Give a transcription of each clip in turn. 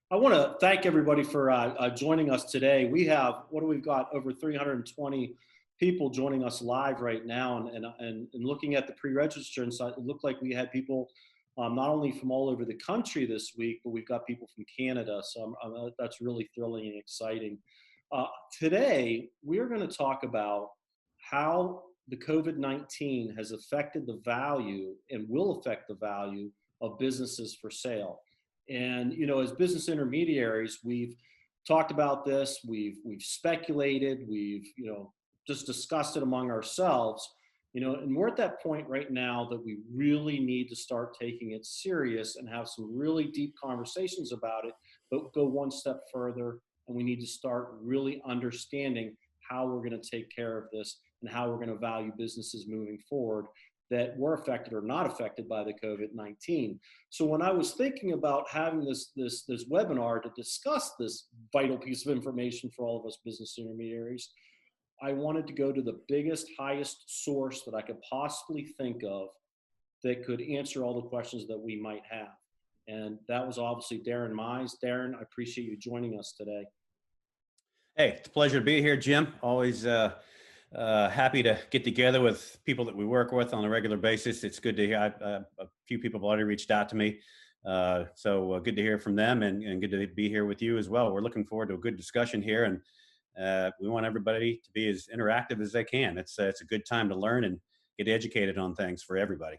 I want to thank everybody for joining us today. We've got over 320 people joining us live right now, and looking at the pre-registrants, it looked like we had people not only from all over the country this week, but we've got people from Canada. So that's really thrilling and exciting. Uh, Today, we're going to talk about how the COVID-19 has affected the value and will affect the value of businesses for sale. And as business intermediaries, we've talked about this, we've speculated, we've just discussed it among ourselves, and we're at that point right now that we really need to start taking it serious and have some really deep conversations about it, but go one step further, and we need to start really understanding how we're going to take care of this and how we're going to value businesses moving forward that were affected or not affected by the COVID-19. So when I was thinking about having this webinar to discuss this vital piece of information for all of us business intermediaries, I wanted to go to the biggest, highest source that I could possibly think of that could answer all the questions that we might have. And that was obviously Darren Mize. Darren, I appreciate you joining us today. Hey, it's a pleasure to be here, Jim. Always happy to get together with people that we work with on a regular basis. It's good to hear. A few people have already reached out to me. So good to hear from them, and good to be here with you as well. We're looking forward to a good discussion here, and we want everybody to be as interactive as they can. It's a good time to learn and get educated on things for everybody.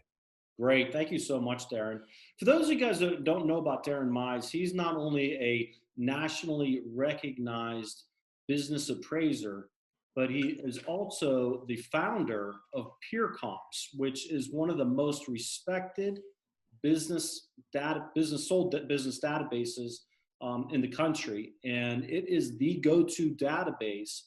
Great. Thank you so much, Darren. For those of you guys that don't know about Darren Mize, he's not only a nationally recognized business appraiser, but he is also the founder of PeerComps, which is one of the most respected business databases in the country. And it is the go-to database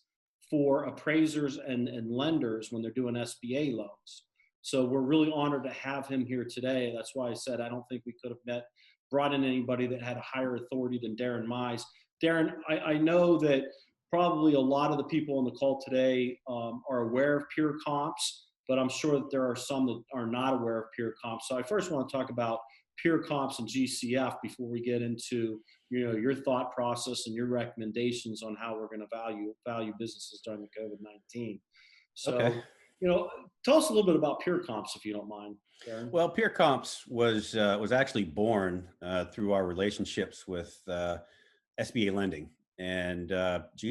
for appraisers and lenders when they're doing SBA loans. So we're really honored to have him here today. That's why I said I don't think we could have brought in anybody that had a higher authority than Darren Mize. Darren, I know that probably a lot of the people on the call today are aware of PeerComps, but I'm sure that there are some that are not aware of PeerComps. So I first want to talk about PeerComps and GCF before we get into your thought process and your recommendations on how we're going to value businesses during the COVID-19. So, Okay. Tell us a little bit about PeerComps, if you don't mind, Darren. Well, PeerComps was actually born through our relationships with SBA lending, and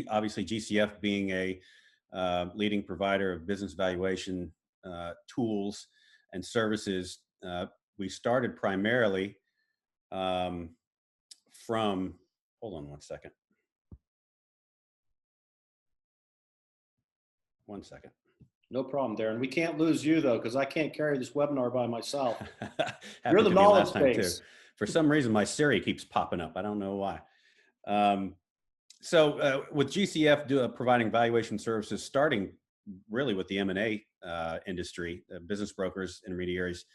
obviously GCF being a leading provider of business valuation tools and services. We started primarily from. Hold on one second. One second. No problem, Darren. We can't lose you, though, because I can't carry this webinar by myself. You're Happened the to me knowledge last time too. base. For some reason, my Siri keeps popping up. I don't know why. So with GCF providing valuation services, starting really with the M&A industry, business brokers, intermediaries,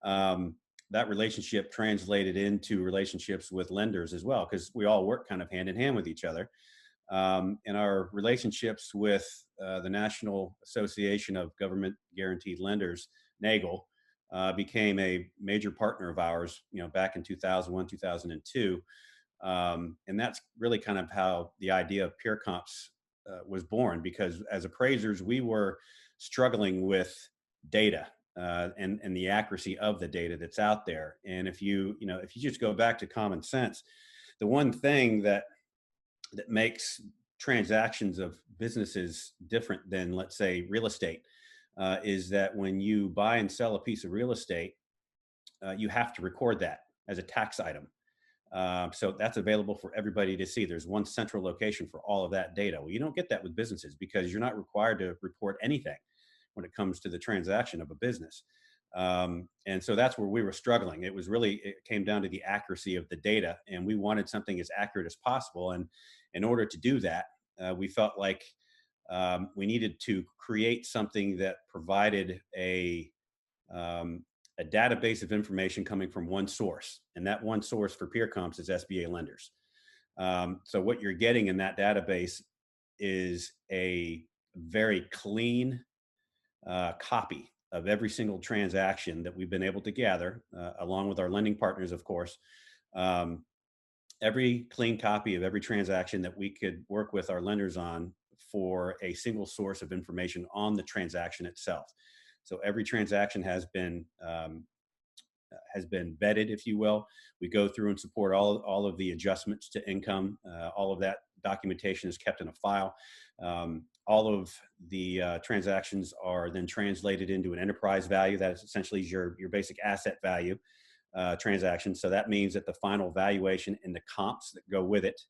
that relationship translated into relationships with lenders as well, because we all work kind of hand in hand with each other. And our relationships with the National Association of Government Guaranteed Lenders, NAGL, became a major partner of ours, back in 2001, 2002. And that's really kind of how the idea of PeerComps was born, because as appraisers, we were struggling with data and the accuracy of the data that's out there. And if you just go back to common sense, the one thing that makes transactions of businesses different than, let's say, real estate, is that when you buy and sell a piece of real estate, you have to record that as a tax item. So that's available for everybody to see. There's one central location for all of that data. Well, you don't get that with businesses, because you're not required to report anything when it comes to the transaction of a business. And so that's where we were struggling. It came down to the accuracy of the data, and we wanted something as accurate as possible. And in order to do that, we felt like we needed to create something that provided a database of information coming from one source. And that one source for PeerComps is SBA lenders. So what you're getting in that database is a very clean copy of every single transaction that we've been able to gather, along with our lending partners, of course. every clean copy of every transaction that we could work with our lenders on for a single source of information on the transaction itself. So every transaction has been vetted, if you will. We go through and support all of the adjustments to income. All of that documentation is kept in a file. All of the transactions are then translated into an enterprise value. That is essentially your basic asset value transaction. So that means that the final valuation and the comps that go with it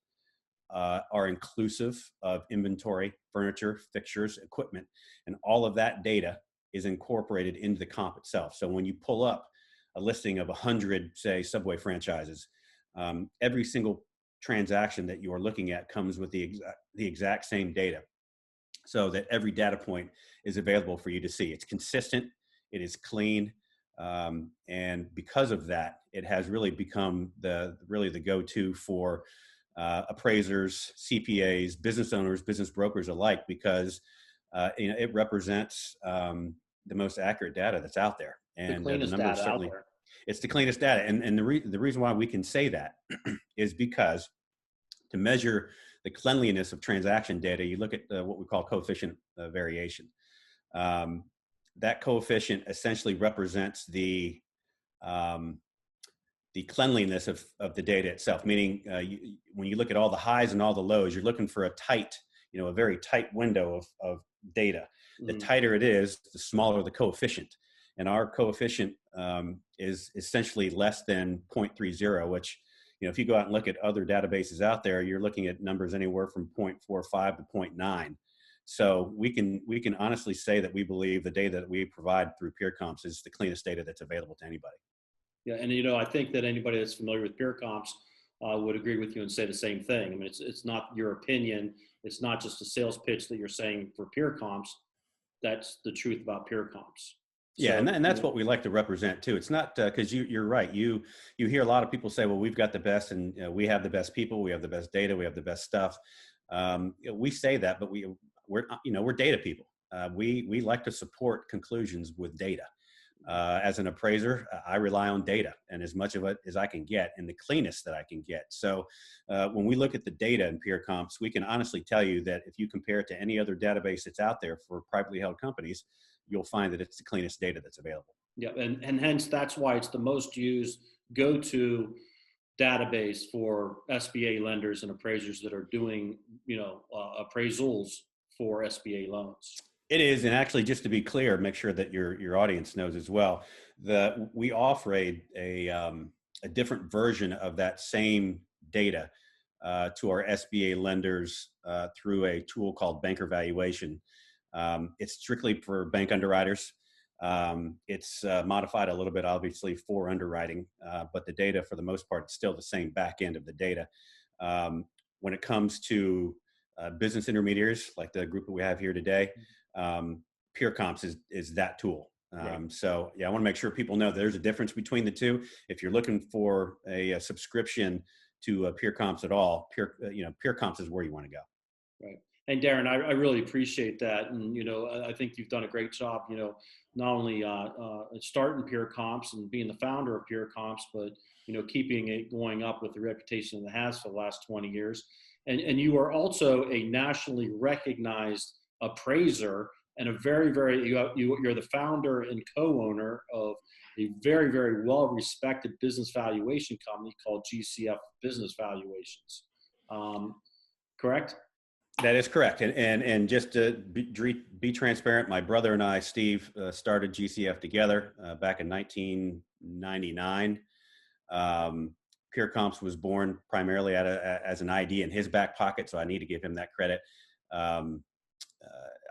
are inclusive of inventory, furniture, fixtures, equipment, and all of that data is incorporated into the comp itself. So when you pull up a listing of 100, say, Subway franchises, every single transaction that you are looking at comes with the exact same data, so that every data point is available for you to see. It's consistent, it is clean, and because of that, it has really become the go-to for appraisers, CPAs, business owners, business brokers alike, because it represents the most accurate data that's out there, The and the cleanest numbers data out certainly. there. It's the cleanest data, and the reason why we can say that is because to measure the cleanliness of transaction data, you look at what we call coefficient variation. That coefficient essentially represents the cleanliness of the data itself, meaning when you look at all the highs and all the lows, you're looking for a very tight window of data. The tighter it is, the smaller the coefficient. And our coefficient is essentially less than 0.30, which, if you go out and look at other databases out there, you're looking at numbers anywhere from 0.45 to 0.9. So we can honestly say that we believe the data that we provide through PeerComps is the cleanest data that's available to anybody. Yeah, and I think that anybody that's familiar with PeerComps would agree with you and say the same thing. I mean, it's not your opinion. It's not just a sales pitch that you're saying for PeerComps. That's the truth about PeerComps. Yeah, and that's what we like to represent too. It's not because you're right. You hear a lot of people say, "Well, we've got the best, and we have the best people, we have the best data, we have the best stuff." We say that, but we're data people. We like to support conclusions with data. As an appraiser, I rely on data and as much of it as I can get and the cleanest that I can get. So when we look at the data in PeerComps, we can honestly tell you that if you compare it to any other database that's out there for privately held companies, you'll find that it's the cleanest data that's available. Yeah, and hence that's why it's the most used go-to database for SBA lenders and appraisers that are doing, appraisals for SBA loans. It is, and actually, just to be clear, make sure that your audience knows as well that we offer a different version of that same data to our SBA lenders through a tool called Banker Valuation. It's strictly for bank underwriters. It's modified a little bit, obviously, for underwriting, but the data, for the most part, is still the same back end of the data. When it comes to business intermediaries, like the group that we have here today, PeerComps is that tool. Right. So yeah, I want to make sure people know there's a difference between the two. If you're looking for a subscription to PeerComps at all, PeerComps is where you want to go. Right. And Darren, I really appreciate that. And, I think you've done a great job, not only starting PeerComps and being the founder of PeerComps, but, keeping it going up with the reputation that it has for the last 20 years. And you are also a nationally recognized appraiser and a very, very, you're the founder and co-owner of a very, very well-respected business valuation company called GCF Business Valuations. Correct? That is correct. And just to be transparent, my brother and I, Steve, started GCF together back in 1999. PeerComps was born primarily as an idea in his back pocket, so I need to give him that credit.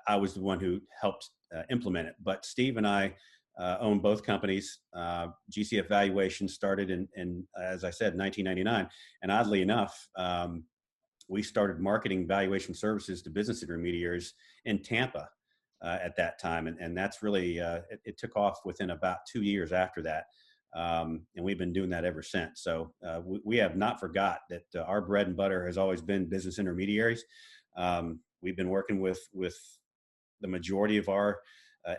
I was the one who helped implement it, but Steve and I own both companies. GCF Valuation started in, as I said, 1999, and oddly enough, we started marketing valuation services to business intermediaries in Tampa at that time. And that's really, it took off within about 2 years after that. And we've been doing that ever since. So we have not forgot that our bread and butter has always been business intermediaries. We've been working with the majority of our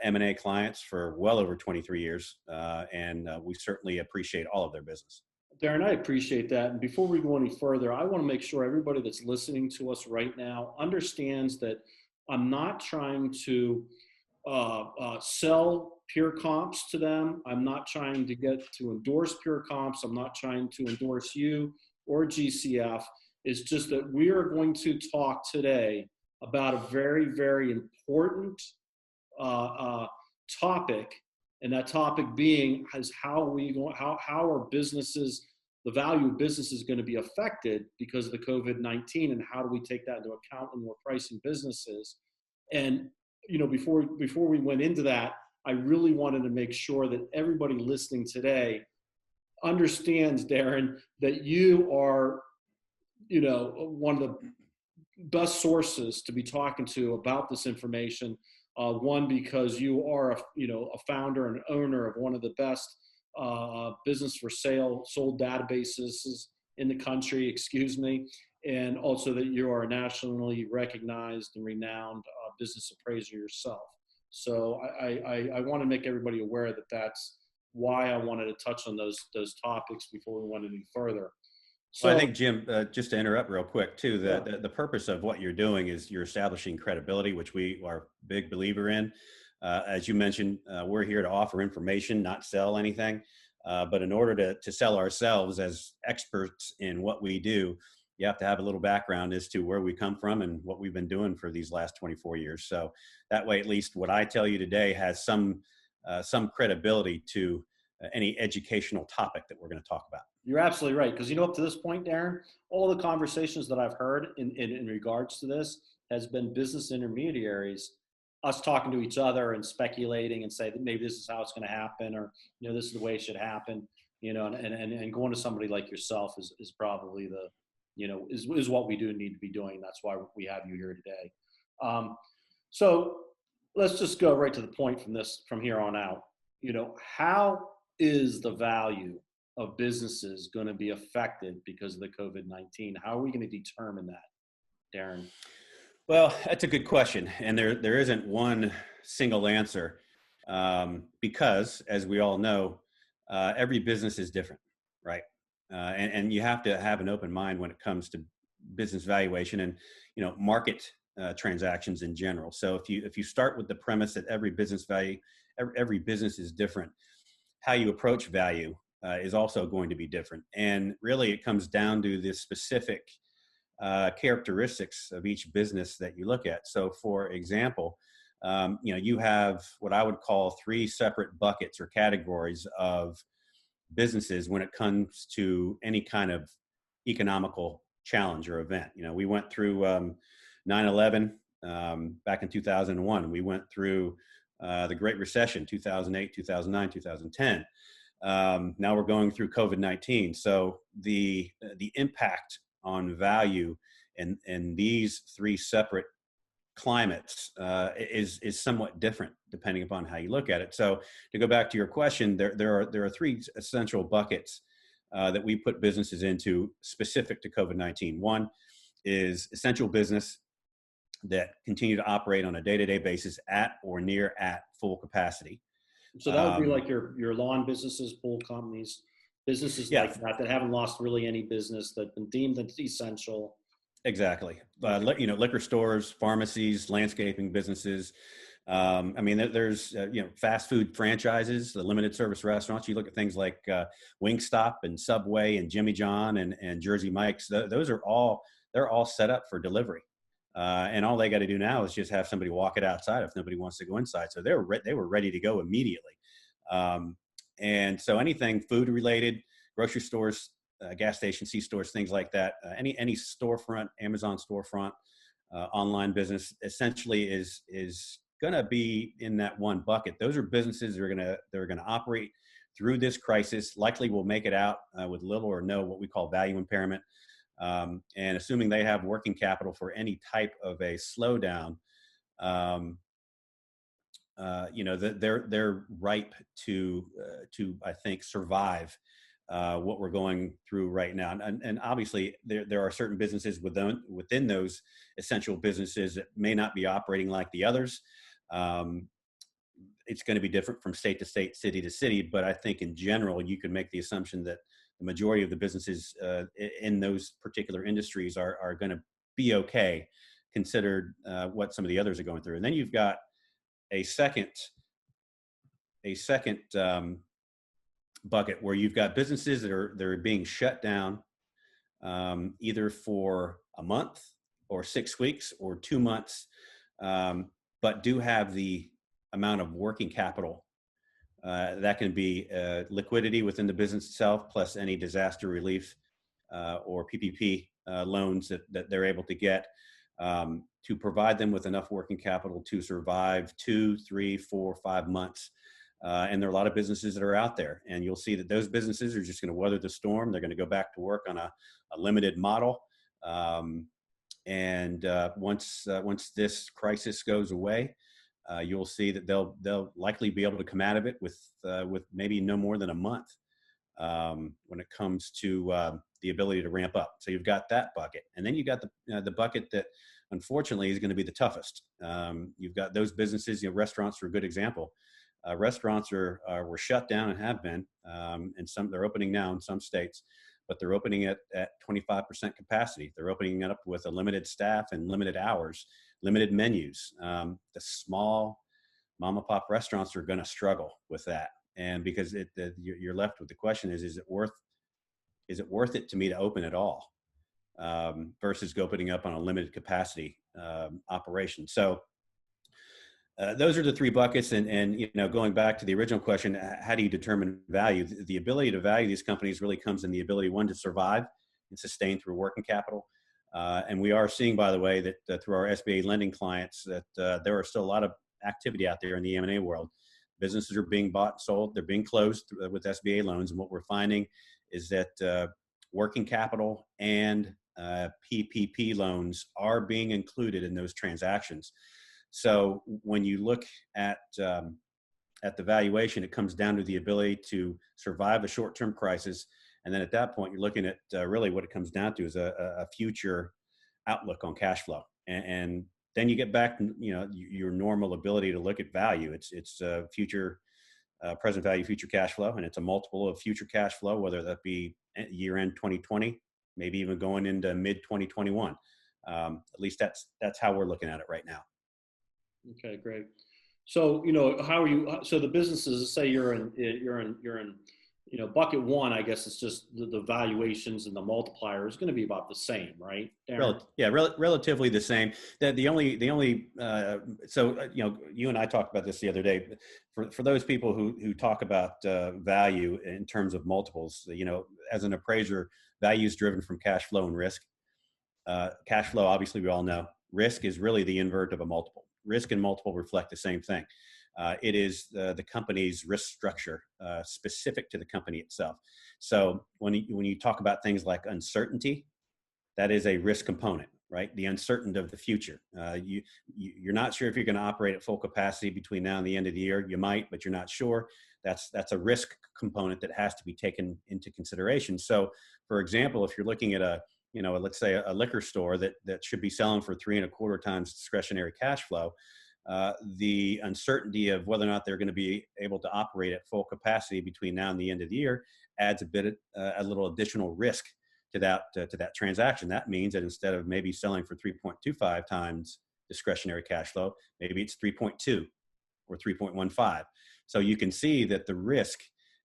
M&A clients for well over 23 years. And we certainly appreciate all of their business. Darren, I appreciate that. And before we go any further, I want to make sure everybody that's listening to us right now understands that I'm not trying to sell PeerComps to them. I'm not trying to get to endorse PeerComps. I'm not trying to endorse you or GCF. It's just that we are going to talk today about a very, very important uh, uh, topic, and that topic being is how are businesses, the value of business is going to be affected because of the COVID-19, and how do we take that into account when we're pricing businesses. And before we went into that, I really wanted to make sure that everybody listening today understands, Darren, that you are, one of the best sources to be talking to about this information. One, because you are a founder and owner of one of the best business for sale sold databases in the country, excuse me, and also that you are a nationally recognized and renowned business appraiser yourself. So I want to make everybody aware that that's why I wanted to touch on those topics before we went any further. So Well, I think, Jim, just to interrupt real quick too, the purpose of what you're doing is you're establishing credibility, which we are a big believer in. As you mentioned, we're here to offer information, not sell anything. But in order to sell ourselves as experts in what we do, you have to have a little background as to where we come from and what we've been doing for these last 24 years. So that way, at least what I tell you today has some credibility to any educational topic that we're going to talk about. you're absolutely right. Because up to this point, Darren, all the conversations that I've heard in regards to this has been business intermediaries, us talking to each other and speculating and say that maybe this is how it's going to happen, or this is the way it should happen. And going to somebody like yourself is probably is what we do need to be doing. That's why we have you here today. So let's just go right to the point from here on out. How is the value of businesses going to be affected because of the COVID-19? How are we going to determine that, Darren? Well, that's a good question, and there isn't one single answer because, as we all know, every business is different, right? And you have to have an open mind when it comes to business valuation and market transactions in general. So if you start with the premise that every business is different, how you approach value is also going to be different. And really, it comes down to the specific characteristics of each business that you look at. So, for example, you have what I would call three separate buckets or categories of businesses when it comes to any kind of economical challenge or event. We went through 9/11 back in 2001. We went through the Great Recession, 2008, 2009, 2010. Now we're going through COVID-19. So the impact on value in these three separate climates is somewhat different depending upon how you look at it. So to go back to your question, there are three essential buckets that we put businesses into specific to COVID-19. One is essential business that continue to operate on a day-to-day basis at or near at full capacity. So that would be like your lawn businesses, pool companies, businesses like that haven't lost really any business, that have been deemed essential. Exactly. Liquor stores, pharmacies, landscaping businesses. There's fast food franchises, the limited service restaurants. You look at things like Wingstop and Subway and Jimmy John and Jersey Mike's. They're all set up for delivery. And all they got to do now is just have somebody walk it outside if nobody wants to go inside. So they were ready to go immediately. And so anything food related, grocery stores, gas stations, C-stores, things like that, any storefront, Amazon storefront, online business essentially is going to be in that one bucket. Those are businesses that are going to operate through this crisis, likely will make it out with little or no what we call value impairment. And assuming they have working capital for any type of a slowdown, they're ripe to I think survive what we're going through right now. And obviously there are certain businesses within those essential businesses that may not be operating like the others. It's going to be different from state to state, city to city, but I think in general you can make the assumption that the majority of the businesses in those particular industries are going to be okay, considered what some of the others are going through. And then you've got a second bucket where you've got businesses that are being shut down either for a month or 6 weeks or 2 months, but do have the amount of working capital. That can be liquidity within the business itself, plus any disaster relief or PPP loans that they're able to get to provide them with enough working capital to survive 2, 3, 4, 5 months. And there are a lot of businesses that are out there, and you'll see that those businesses are just going to weather the storm. They're going to go back to work on a limited model. Once this crisis goes away, you'll see that they'll likely be able to come out of it with maybe no more than a month when it comes to the ability to ramp up. So you've got that bucket, and then you've got the bucket that unfortunately is going to be the toughest. You've got those businesses. Restaurants are a good example. Restaurants were shut down and have been, and they're opening now in some states, but they're opening at 25% capacity. They're opening it up with a limited staff and limited hours, limited menus. The small mom and pop restaurants are going to struggle with that, and because you're left with the question is it worth it to me to open at all versus opening up on a limited capacity operation. So those are the three buckets. And going back to the original question, how do you determine value? The ability to value these companies really comes in the ability, one, to survive and sustain through working capital. And we are seeing, by the way, that through our SBA lending clients, that there are still a lot of activity out there in the M&A world. Businesses are being bought and sold. They're being closed with SBA loans. And what we're finding is that working capital and PPP loans are being included in those transactions. So when you look at the valuation, it comes down to the ability to survive a short-term crisis. And then at that point, you're looking at really what it comes down to is a future outlook on cash flow. And then you get back to your normal ability to look at value. It's future present value, future cash flow, and it's a multiple of future cash flow, whether that be year-end 2020, maybe even going into mid-2021. At least that's how we're looking at it right now. Okay, great. So, how are you? So the businesses, say you're in, bucket one. I guess it's just the valuations and the multiplier is going to be about the same, right? Relatively the same. The only you and I talked about this the other day. For those people who talk about value in terms of multiples, as an appraiser, value is driven from cash flow and risk. Cash flow, obviously, we all know. Risk is really the invert of a multiple. Risk and multiple reflect the same thing. It is the company's risk structure specific to the company itself. So when you talk about things like uncertainty, that is a risk component, right? The uncertainty of the future. You're not sure if you're going to operate at full capacity between now and the end of the year. You might, but you're not sure. That's a risk component that has to be taken into consideration. So, for example, if you're looking at let's say a liquor store that should be selling for 3.25 times discretionary cash flow, the uncertainty of whether or not they're going to be able to operate at full capacity between now and the end of the year adds a little additional risk to that transaction. That means that instead of maybe selling for 3.25 times discretionary cash flow, maybe it's 3.2 or 3.15. So you can see that the risk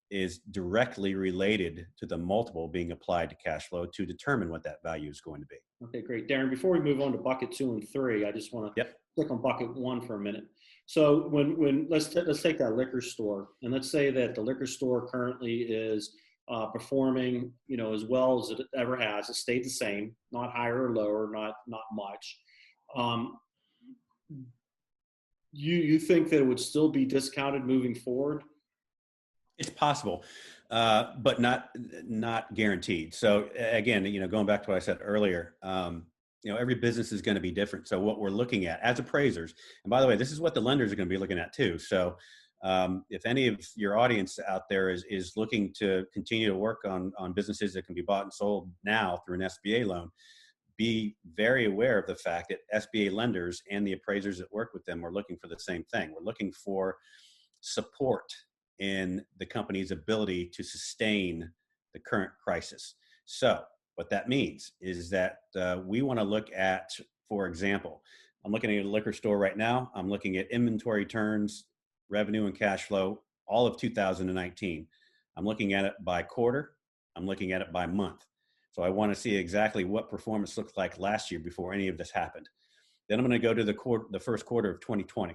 is directly related to the multiple being applied to cash flow to determine what that value is going to be. Okay, great. Darren, before we move on to bucket 2 and 3, I just want to click on bucket 1 for a minute. So when let's take that liquor store, and let's say that the liquor store currently is performing, as well as it ever has. It stayed the same, not higher or lower, not much. You think that it would still be discounted moving forward? It's possible, but not guaranteed. So again, going back to what I said earlier, every business is going to be different. So what we're looking at as appraisers, and by the way, this is what the lenders are going to be looking at too. So if any of your audience out there is looking to continue to work on businesses that can be bought and sold now through an SBA loan, be very aware of the fact that SBA lenders and the appraisers that work with them are looking for the same thing. We're looking for support in the company's ability to sustain the current crisis. So what that means is that we want to look at, for example, I'm looking at a liquor store right now. I'm looking at inventory turns, revenue and cash flow, all of 2019. I'm looking at it by quarter. I'm looking at it by month. So I want to see exactly what performance looked like last year before any of this happened. Then I'm going to go to the first quarter of 2020.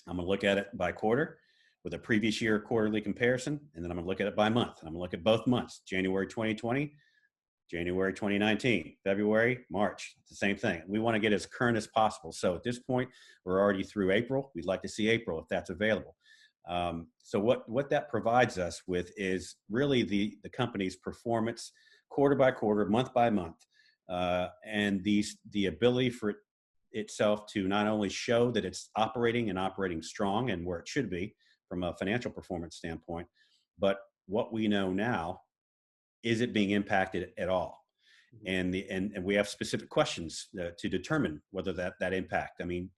I'm going to look at it by quarter with a previous year quarterly comparison. And then I'm going to look at it by month. And I'm going to look at both months, January 2020, January 2019, February, March, it's the same thing. We want to get as current as possible. So at this point, we're already through April. We'd like to see April if that's available. So what that provides us with is really the company's performance quarter by quarter, month by month, and the ability for itself to not only show that it's operating and operating strong and where it should be from a financial performance standpoint, but what we know now, is it being impacted at all? And we have specific questions to determine whether that impact. I mean,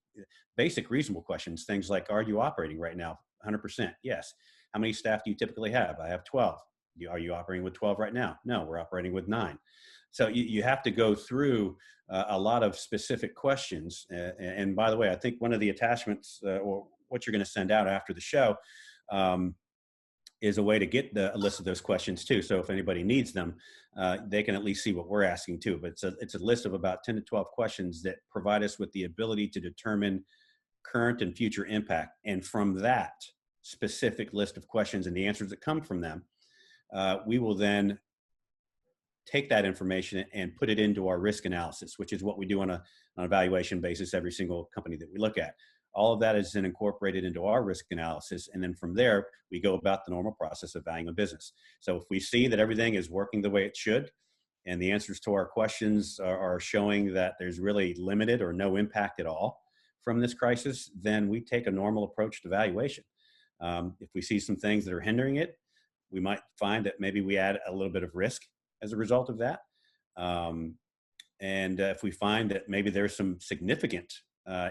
basic reasonable questions, things like, are you operating right now? 100%. Yes. How many staff do you typically have? I have 12. Are you operating with 12 right now? No, we're operating with 9. So you have to go through a lot of specific questions. And by the way, I think one of the attachments or what you're going to send out after the show is a way to get a list of those questions too. So if anybody needs them, they can at least see what we're asking too. But it's a list of about 10 to 12 questions that provide us with the ability to determine current and future impact. And from that specific list of questions and the answers that come from them, we will then take that information and put it into our risk analysis, which is what we do on an evaluation basis every single company that we look at. All of that is then incorporated into our risk analysis. And then from there, we go about the normal process of valuing a business. So if we see that everything is working the way it should, and the answers to our questions are showing that there's really limited or no impact at all from this crisis, then we take a normal approach to valuation. If we see some things that are hindering it, we might find that maybe we add a little bit of risk as a result of that. And if we find that maybe there's some significant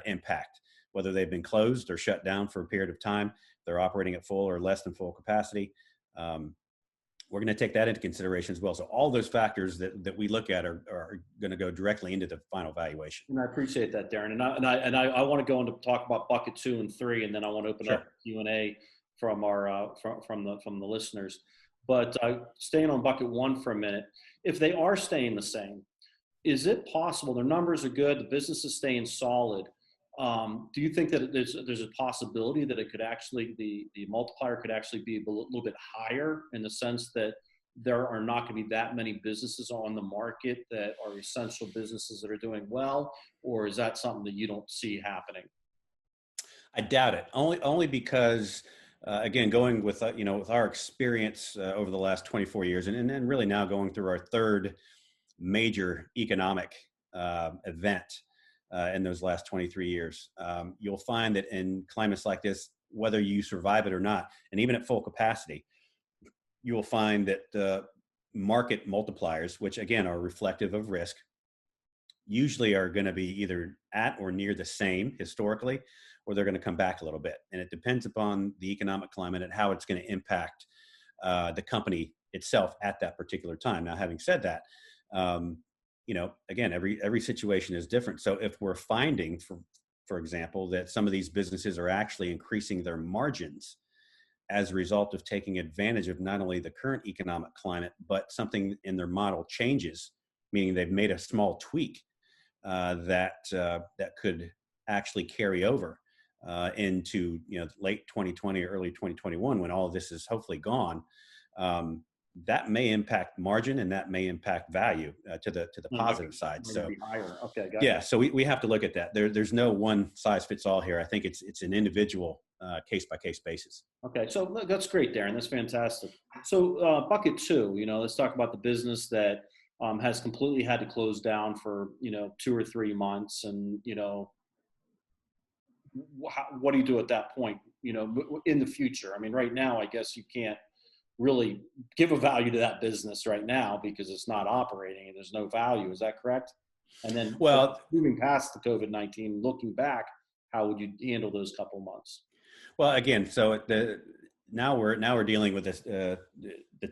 impact, whether they've been closed or shut down for a period of time, they're operating at full or less than full capacity, we're going to take that into consideration as well. So all those factors that we look at are going to go directly into the final valuation. And I appreciate that, Darren. And I want to go into talk about bucket 2 and 3, and then I want to open up Q&A from our from the listeners. But staying on bucket 1 for a minute, if they are staying the same, is it possible? Their numbers are good, the business is staying solid. Do you think that there's a possibility that it could actually, the multiplier could actually be a little bit higher, in the sense that there are not going to be that many businesses on the market that are essential businesses that are doing well? Or is that something that you don't see happening? I doubt it. Only because, again, going with with our experience over the last 24 years, and then really now going through our third major economic event in those last 23 years, you'll find that in climates like this, whether you survive it or not, and even at full capacity, you will find that market multipliers, which again are reflective of risk, usually are going to be either at or near the same historically, or they're going to come back a little bit. And it depends upon the economic climate and how it's going to impact the company itself at that particular time. Now, having said that, again, every situation is different. So if we're finding, for example, that some of these businesses are actually increasing their margins as a result of taking advantage of not only the current economic climate, but something in their model changes, meaning they've made a small tweak that could actually carry over into late 2020 or early 2021, when all of this is hopefully gone. That may impact margin, and that may impact value to the positive side. So okay, got yeah, so we have to look at that. There's no one size fits all here. I think it's an individual case by case basis. Okay, so that's great, Darren. That's fantastic. So bucket 2, let's talk about the business that has completely had to close down for 2 or 3 months, and what do you do at that point? In the future. I mean, right now, I guess you can't really give a value to that business right now because it's not operating and there's no value. Is that correct? And then, moving past the COVID-19, looking back, how would you handle those couple months? Well, again, so now we're dealing with this, the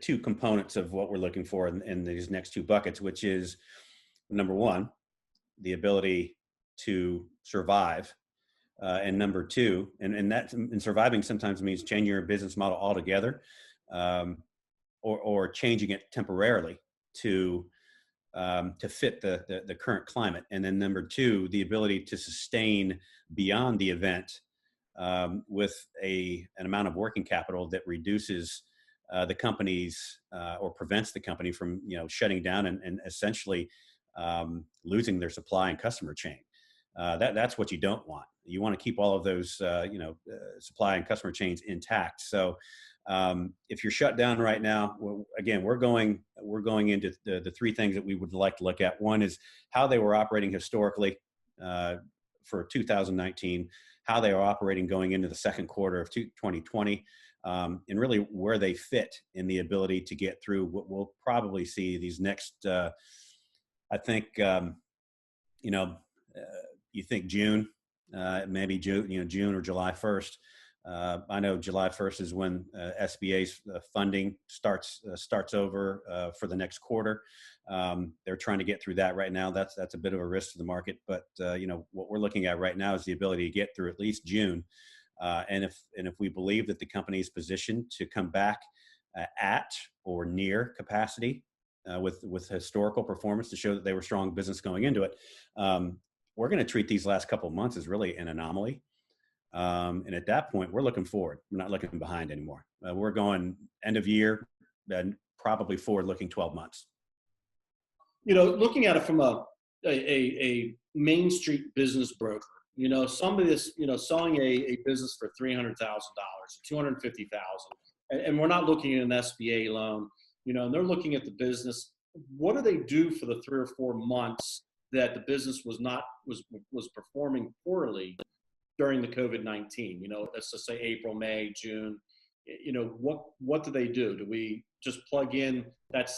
two components of what we're looking for in these next two buckets, which is number one, the ability to survive, and number two, and that in surviving sometimes means changing your business model altogether, or changing it temporarily to fit the current climate. And then number two, the ability to sustain beyond the event, with an amount of working capital that reduces the company's, or prevents the company from shutting down and essentially losing their supply and customer chain. That's what you don't want. You want to keep all of those supply and customer chains intact. So if you're shut down right now, again, we're going into the three things that we would like to look at. One is how they were operating historically for 2019, how they are operating going into the second quarter of 2020, and really where they fit in the ability to get through what we'll probably see these next, I think, you think June, maybe June or July 1st. I know July 1st is when SBA's funding starts over for the next quarter. They're trying to get through that right now. That's a bit of a risk to the market, but what we're looking at right now is the ability to get through at least June. And if we believe that the company is positioned to come back at or near capacity with historical performance to show that they were strong business going into it, we're going to treat these last couple of months as really an anomaly. And at that point, we're looking forward. We're not looking behind anymore. We're going end of year and probably forward looking 12 months. Looking at it from a Main Street business broker, somebody that's, selling a business for $300,000, $250,000, and we're not looking at an SBA loan, and they're looking at the business. What do they do for the 3 or 4 months that the business was performing poorly during the COVID-19? Let's just say April, May, June. What do they do? Do we just plug in that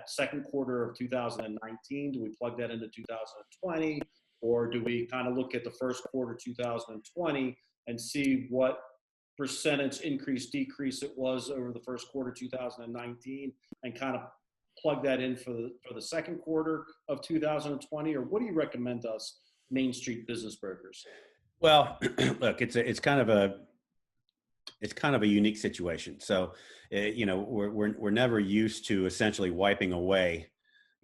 second quarter of 2019? Do we plug that into 2020? Or do we kind of look at the first quarter 2020 and see what percentage increase, decrease it was over the first quarter 2019 and kind of plug that in for the second quarter of 2020? Or what do you recommend to us Main Street business brokers? Well, look, it's kind of a unique situation. So, we're never used to essentially wiping away,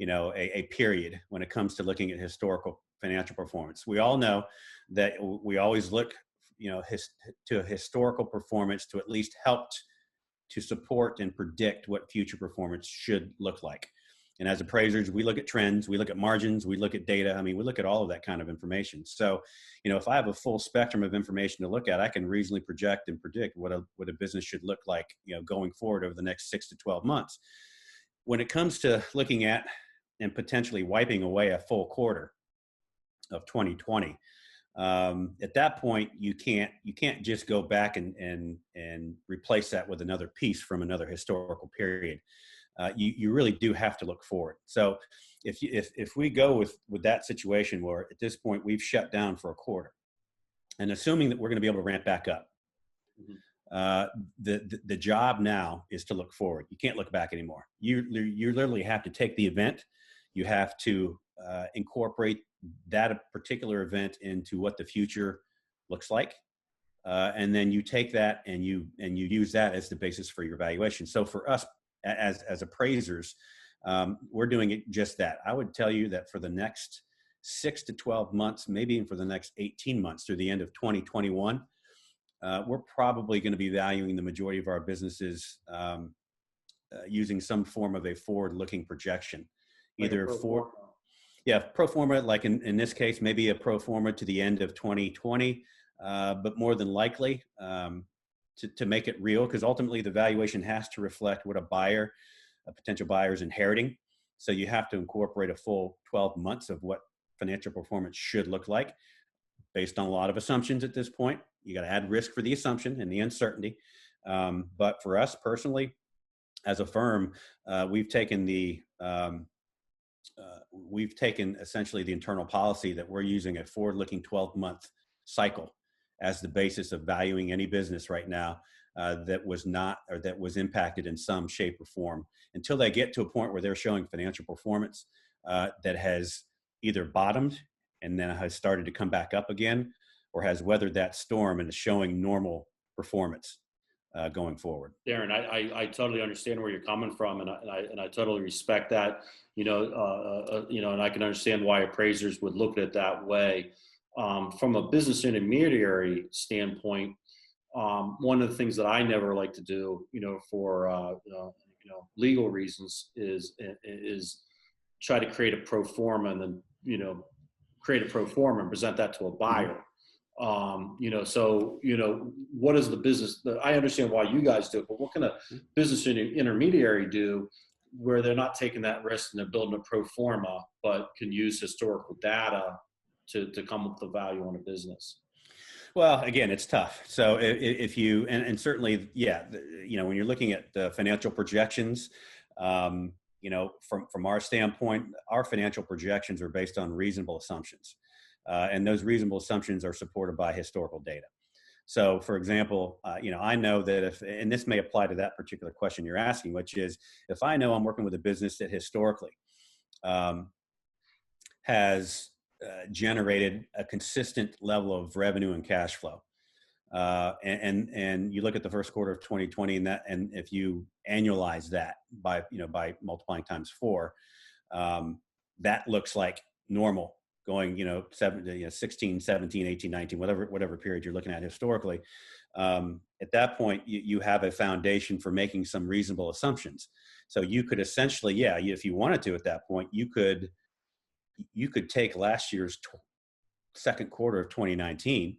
a period when it comes to looking at historical financial performance. We all know that we always look, to historical performance to at least help to support and predict what future performance should look like. And as appraisers, we look at trends, we look at margins, we look at data. I mean, we look at all of that kind of information. So, if I have a full spectrum of information to look at, I can reasonably project and predict what a business should look like, going forward over the next 6 to 12 months. When it comes to looking at and potentially wiping away a full quarter of 2020, at that point, you can't just go back and replace that with another piece from another historical period. You really do have to look forward. So if we go with that situation where at this point we've shut down for a quarter, and assuming that we're going to be able to ramp back up, the job now is to look forward. You can't look back anymore. You literally have to take the event. You have to incorporate that particular event into what the future looks like. And then you take that and you use that as the basis for your valuation. So for us as appraisers, we're doing it just that. I would tell you that for the next 6 to 12 months, maybe even for the next 18 months through the end of 2021, we're probably going to be valuing the majority of our businesses using some form of a forward-looking projection, either pro forma, like in this case, maybe a pro forma to the end of 2020, but more than likely to make it real, because ultimately the valuation has to reflect what a potential buyer is inheriting. So you have to incorporate a full 12 months of what financial performance should look like based on a lot of assumptions at this point. You got to add risk for the assumption and the uncertainty. But for us personally, as a firm, we've taken essentially the internal policy that we're using a forward-looking 12-month cycle as the basis of valuing any business right now, that was not, or that was impacted in some shape or form, until they get to a point where they're showing financial performance that has either bottomed and then has started to come back up again, or has weathered that storm and is showing normal performance going forward. Darren, I totally understand where you're coming from, and I totally respect that. And I can understand why appraisers would look at it that way. From a business intermediary standpoint, one of the things that I never like to do, for legal reasons, is try to create a pro forma and then create a pro forma and present that to a buyer. What is the business? I understand why you guys do it, but what can a business intermediary do where they're not taking that risk and they're building a pro forma, but can use historical data to come up with the value on a business? Well, again, it's tough. So if you, and certainly, yeah, when you're looking at the financial projections, from our standpoint, our financial projections are based on reasonable assumptions. And those reasonable assumptions are supported by historical data. So, for example, I know that and this may apply to that particular question you're asking, which is, if I know I'm working with a business that historically has generated a consistent level of revenue and cash flow, and you look at the first quarter of 2020, and if you annualize that by multiplying times 4, that looks like normal going, 16, 17, 18, 19, whatever period you're looking at historically. At that point, you have a foundation for making some reasonable assumptions. So you could essentially, if you wanted to, at that point, you could take last year's second quarter of 2019,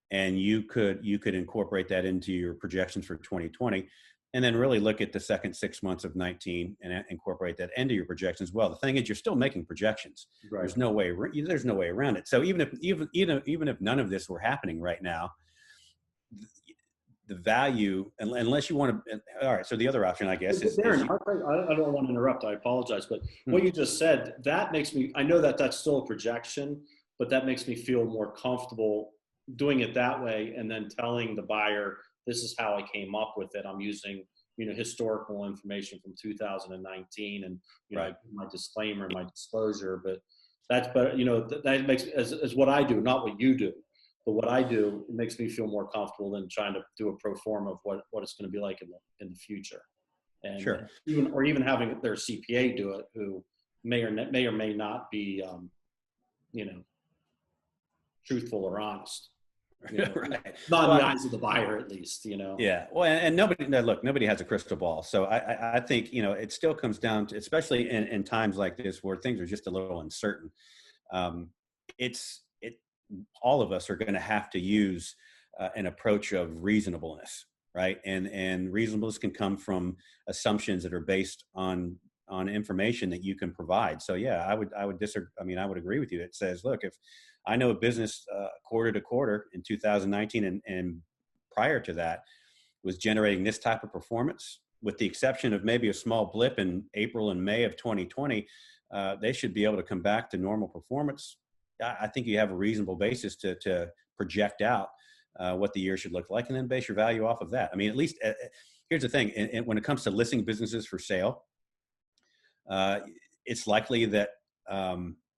and you could incorporate that into your projections for 2020, and then really look at the second 6 months of 19 and incorporate that into your projections. Well, the thing is, you're still making projections. Right. There's no way around it. So even if none of this were happening right now, the value, unless you want to, all right. So the other option, I guess, is Darren, I don't want to interrupt. I apologize, but what you just said, that makes me, I know that that's still a projection, but that makes me feel more comfortable doing it that way, and then telling the buyer, this is how I came up with it. I'm using, historical information from 2019, and right. My disclaimer, my disclosure, but that makes, as what I do, not what you do, but what I do, it makes me feel more comfortable than trying to do a pro forma of what it's going to be like in the future. And sure. even having their CPA do it, who may or may not be, truthful or honest. Right. Not in the eyes of the buyer, at least, Yeah. Well, and nobody has a crystal ball. So I think, it still comes down to, especially in times like this where things are just a little uncertain. All of us are going to have to use an approach of reasonableness, right? And reasonableness can come from assumptions that are based on information that you can provide. So yeah, I would disagree. I mean, I would agree with you. It says, look, if I know a business quarter to quarter in 2019 and prior to that was generating this type of performance, with the exception of maybe a small blip in April and May of 2020, they should be able to come back to normal performance. I think you have a reasonable basis to project out what the year should look like, and then base your value off of that. I mean, at least here's the thing: when it comes to listing businesses for sale, it's likely that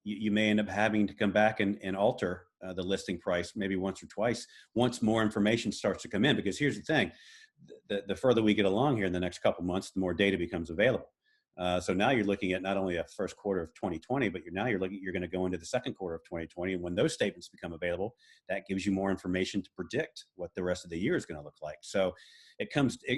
you may end up having to come back and alter the listing price maybe once or twice once more information starts to come in. Because here's the thing: the further we get along here in the next couple months, the more data becomes available. So now you're looking at not only a first quarter of 2020, but you're going to go into the second quarter of 2020. And when those statements become available, that gives you more information to predict what the rest of the year is going to look like. So it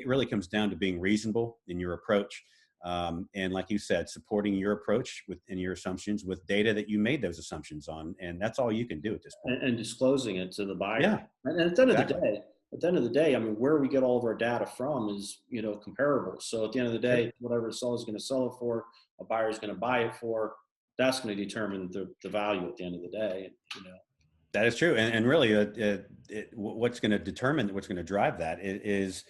really comes down to being reasonable in your approach. And like you said, supporting your approach and your assumptions with data that you made those assumptions on. And that's all you can do at this point. And disclosing it to the buyer. Yeah. And at the end of the day, I mean, where we get all of our data from is, comparable. So at the end of the day, whatever a seller is going to sell it for, a buyer is going to buy it for, that's going to determine the value at the end of the day. That is true. And really what's going to drive that is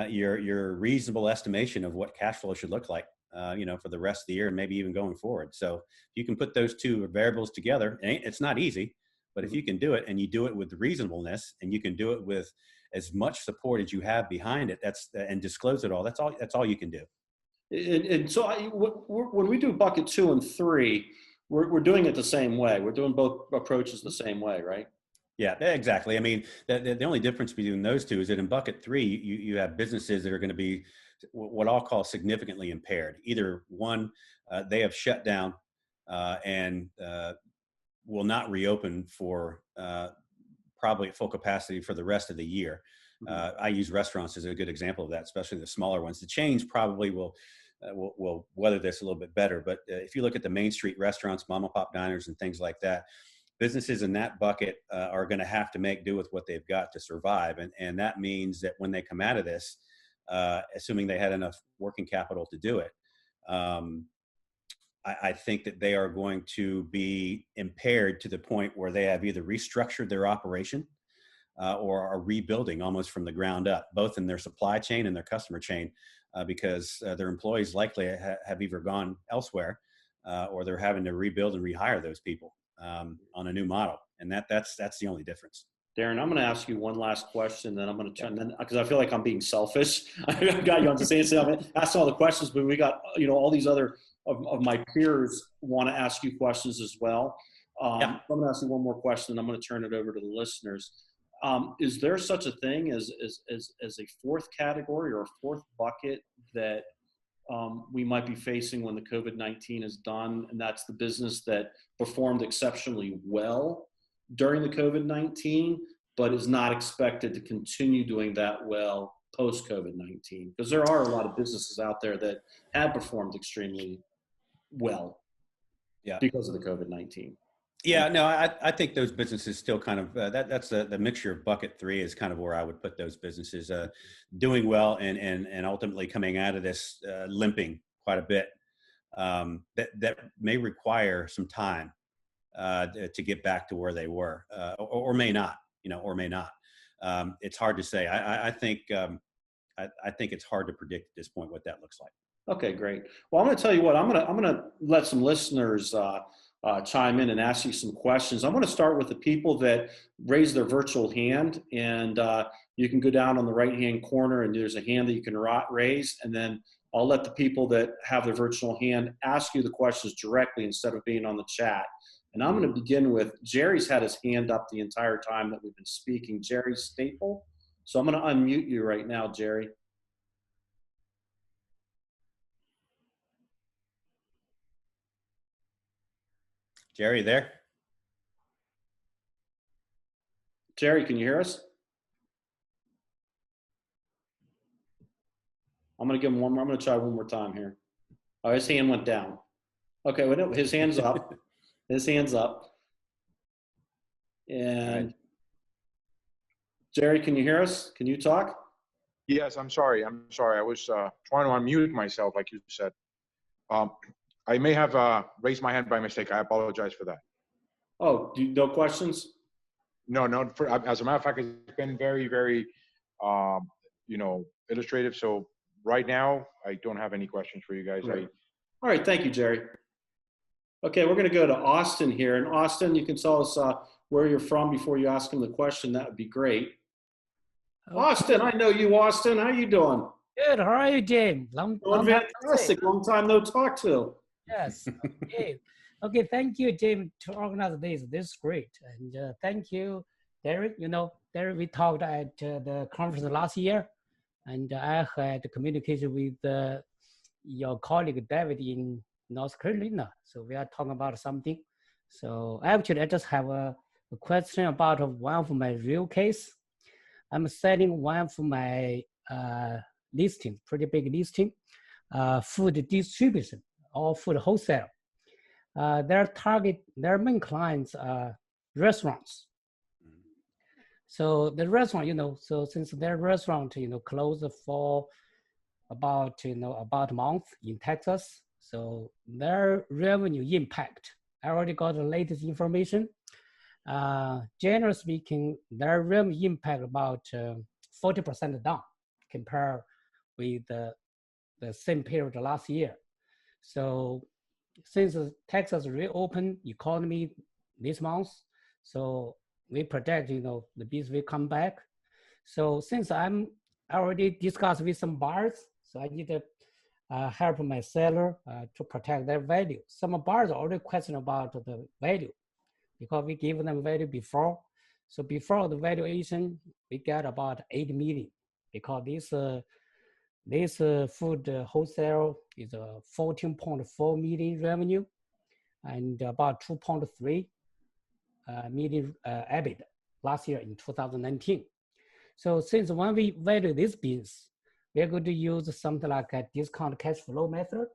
your reasonable estimation of what cash flow should look like, for the rest of the year and maybe even going forward. So you can put those two variables together. It's not easy, but if you can do it and you do it with reasonableness and you can do it with as much support as you have behind it, and disclose it all. That's all you can do. And so when we do bucket 2 and 3, we're doing it the same way. We're doing both approaches the same way, right? Yeah, exactly. I mean, the only difference between those two is that in bucket 3, you have businesses that are going to be what I'll call significantly impaired. Either one, they have shut down and will not reopen for probably at full capacity for the rest of the year. I use restaurants as a good example of that, especially the smaller ones. The chains probably will weather this a little bit better. But if you look at the Main Street restaurants, mom and pop diners, and things like that, businesses in that bucket are going to have to make do with what they've got to survive. And that means that when they come out of this, assuming they had enough working capital to do it, I think that they are going to be impaired to the point where they have either restructured their operation or are rebuilding almost from the ground up, both in their supply chain and their customer chain, because their employees likely have either gone elsewhere or they're having to rebuild and rehire those people on a new model. And that's the only difference. Darren, I'm going to ask you one last question, then I'm going to turn, then because I feel like I'm being selfish. I got you on to say something. Ask all the questions, but we got all these other of my peers want to ask you questions as well. I'm going to ask you one more question, and I'm going to turn it over to the listeners. Is there such a thing as a fourth category or a fourth bucket that we might be facing when the COVID-19 is done, and that's the business that performed exceptionally well during the COVID-19, but is not expected to continue doing that well post-COVID-19? Because there are a lot of businesses out there that have performed extremely well because of the COVID-19. Yeah, no, I think those businesses still kind of, that's the mixture of bucket 3 is kind of where I would put those businesses doing well and ultimately coming out of this limping quite a bit. That may require some time to get back to where they were, or may not, or may not. It's hard to say. I think it's hard to predict at this point what that looks like. Okay, great. Well, I'm going to tell you what. I'm going to let some listeners chime in and ask you some questions. I'm going to start with the people that raise their virtual hand, and you can go down on the right-hand corner, and there's a hand that you can raise, and then I'll let the people that have their virtual hand ask you the questions directly instead of being on the chat. And I'm going to begin with Jerry's had his hand up the entire time that we've been speaking. Jerry Staple. So I'm going to unmute you right now, Jerry. Jerry, there? Jerry, can you hear us? I'm going to give him one more. I'm going to try one more time here. Oh, his hand went down. Okay, well, no, his hand's up. His hand's up. And right. Jerry, can you hear us? Can you talk? Yes, I'm sorry. I was trying to unmute myself, like you said. I may have raised my hand by mistake. I apologize for that. Oh, no questions? No. As a matter of fact, it's been very, very, illustrative. So right now, I don't have any questions for you guys. Right. All right. Thank you, Jerry. Okay, we're going to go to Austin here. And Austin, you can tell us where you're from before you ask him the question. That would be great. Okay. Austin, I know you, Austin. How you doing? Good. How are you, Jim? Long fantastic. Long time no talk to. Yes. Okay. Okay. Thank you, Jim, to organize this. This is great. And thank you, Darren. Darren, we talked at the conference last year, and I had communication with your colleague, David, in North Carolina. So we are talking about something. So actually, I just have a question about one of my real case. I'm selling one of my listing, pretty big listing, food distribution or food wholesale. Their main clients are restaurants. So the restaurant, so since their restaurant, closed for about a month in Texas, so their revenue impact, I already got the latest information. Generally speaking, their revenue impact about 40% down compared with the same period last year. So since Texas reopened economy this month, so we predict, the business will come back. So since I already discussed with some buyers, so I need to help my seller to protect their value. Some buyers already question about the value because we give them value before. So before the valuation, we get about 8 million because this food wholesale is a 14.4 million revenue and about 2.3 million EBIT last year in 2019. So since when we value this business, we're going to use something like a discount cash flow method.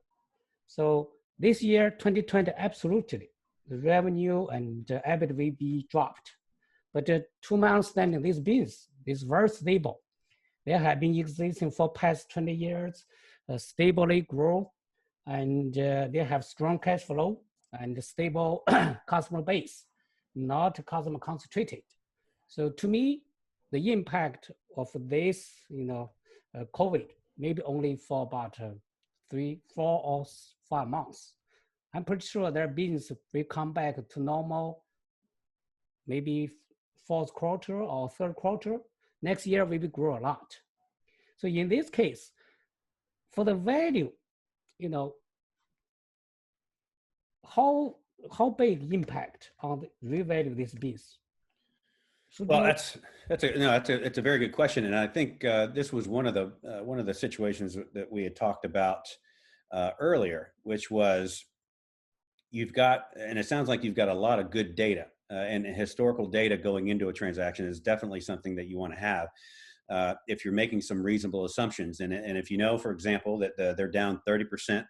So this year, 2020, absolutely, the revenue and EBIT will be dropped. But to my understanding, this business is very stable. They have been existing for past 20 years, stably grow, and they have strong cash flow and stable customer base, not customer concentrated. So to me, the impact of this, COVID, maybe only for about 3, 4, or 5 months. I'm pretty sure their business will come back to normal, maybe fourth quarter or third quarter. Next year, we will grow a lot. So in this case, for the value, how big impact on the revalue this business? Well, it's a very good question, and I think this was one of the situations that we had talked about earlier, which was you've got, and it sounds like you've got a lot of good data and historical data going into a transaction is definitely something that you want to have if you're making some reasonable assumptions, and if you know, for example, that they're down 30%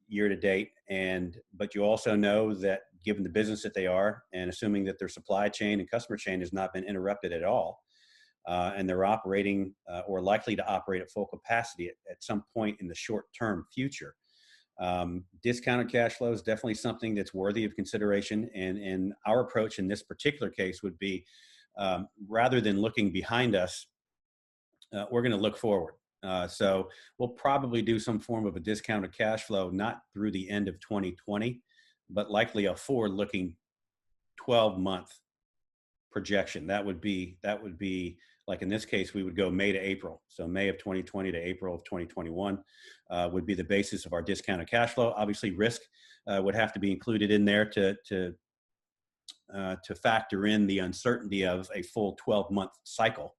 year to date, but you also know that given the business that they are, and assuming that their supply chain and customer chain has not been interrupted at all, and they're operating or likely to operate at full capacity at some point in the short-term future, discounted cash flow is definitely something that's worthy of consideration. And our approach in this particular case would be, rather than looking behind us, we're going to look forward. So we'll probably do some form of a discounted cash flow, not through the end of 2020, but likely a forward-looking 12-month projection. That would be like in this case, we would go May to April. So May of 2020 to April of 2021 would be the basis of our discounted cash flow. Obviously, risk would have to be included in there to factor in the uncertainty of a full 12-month cycle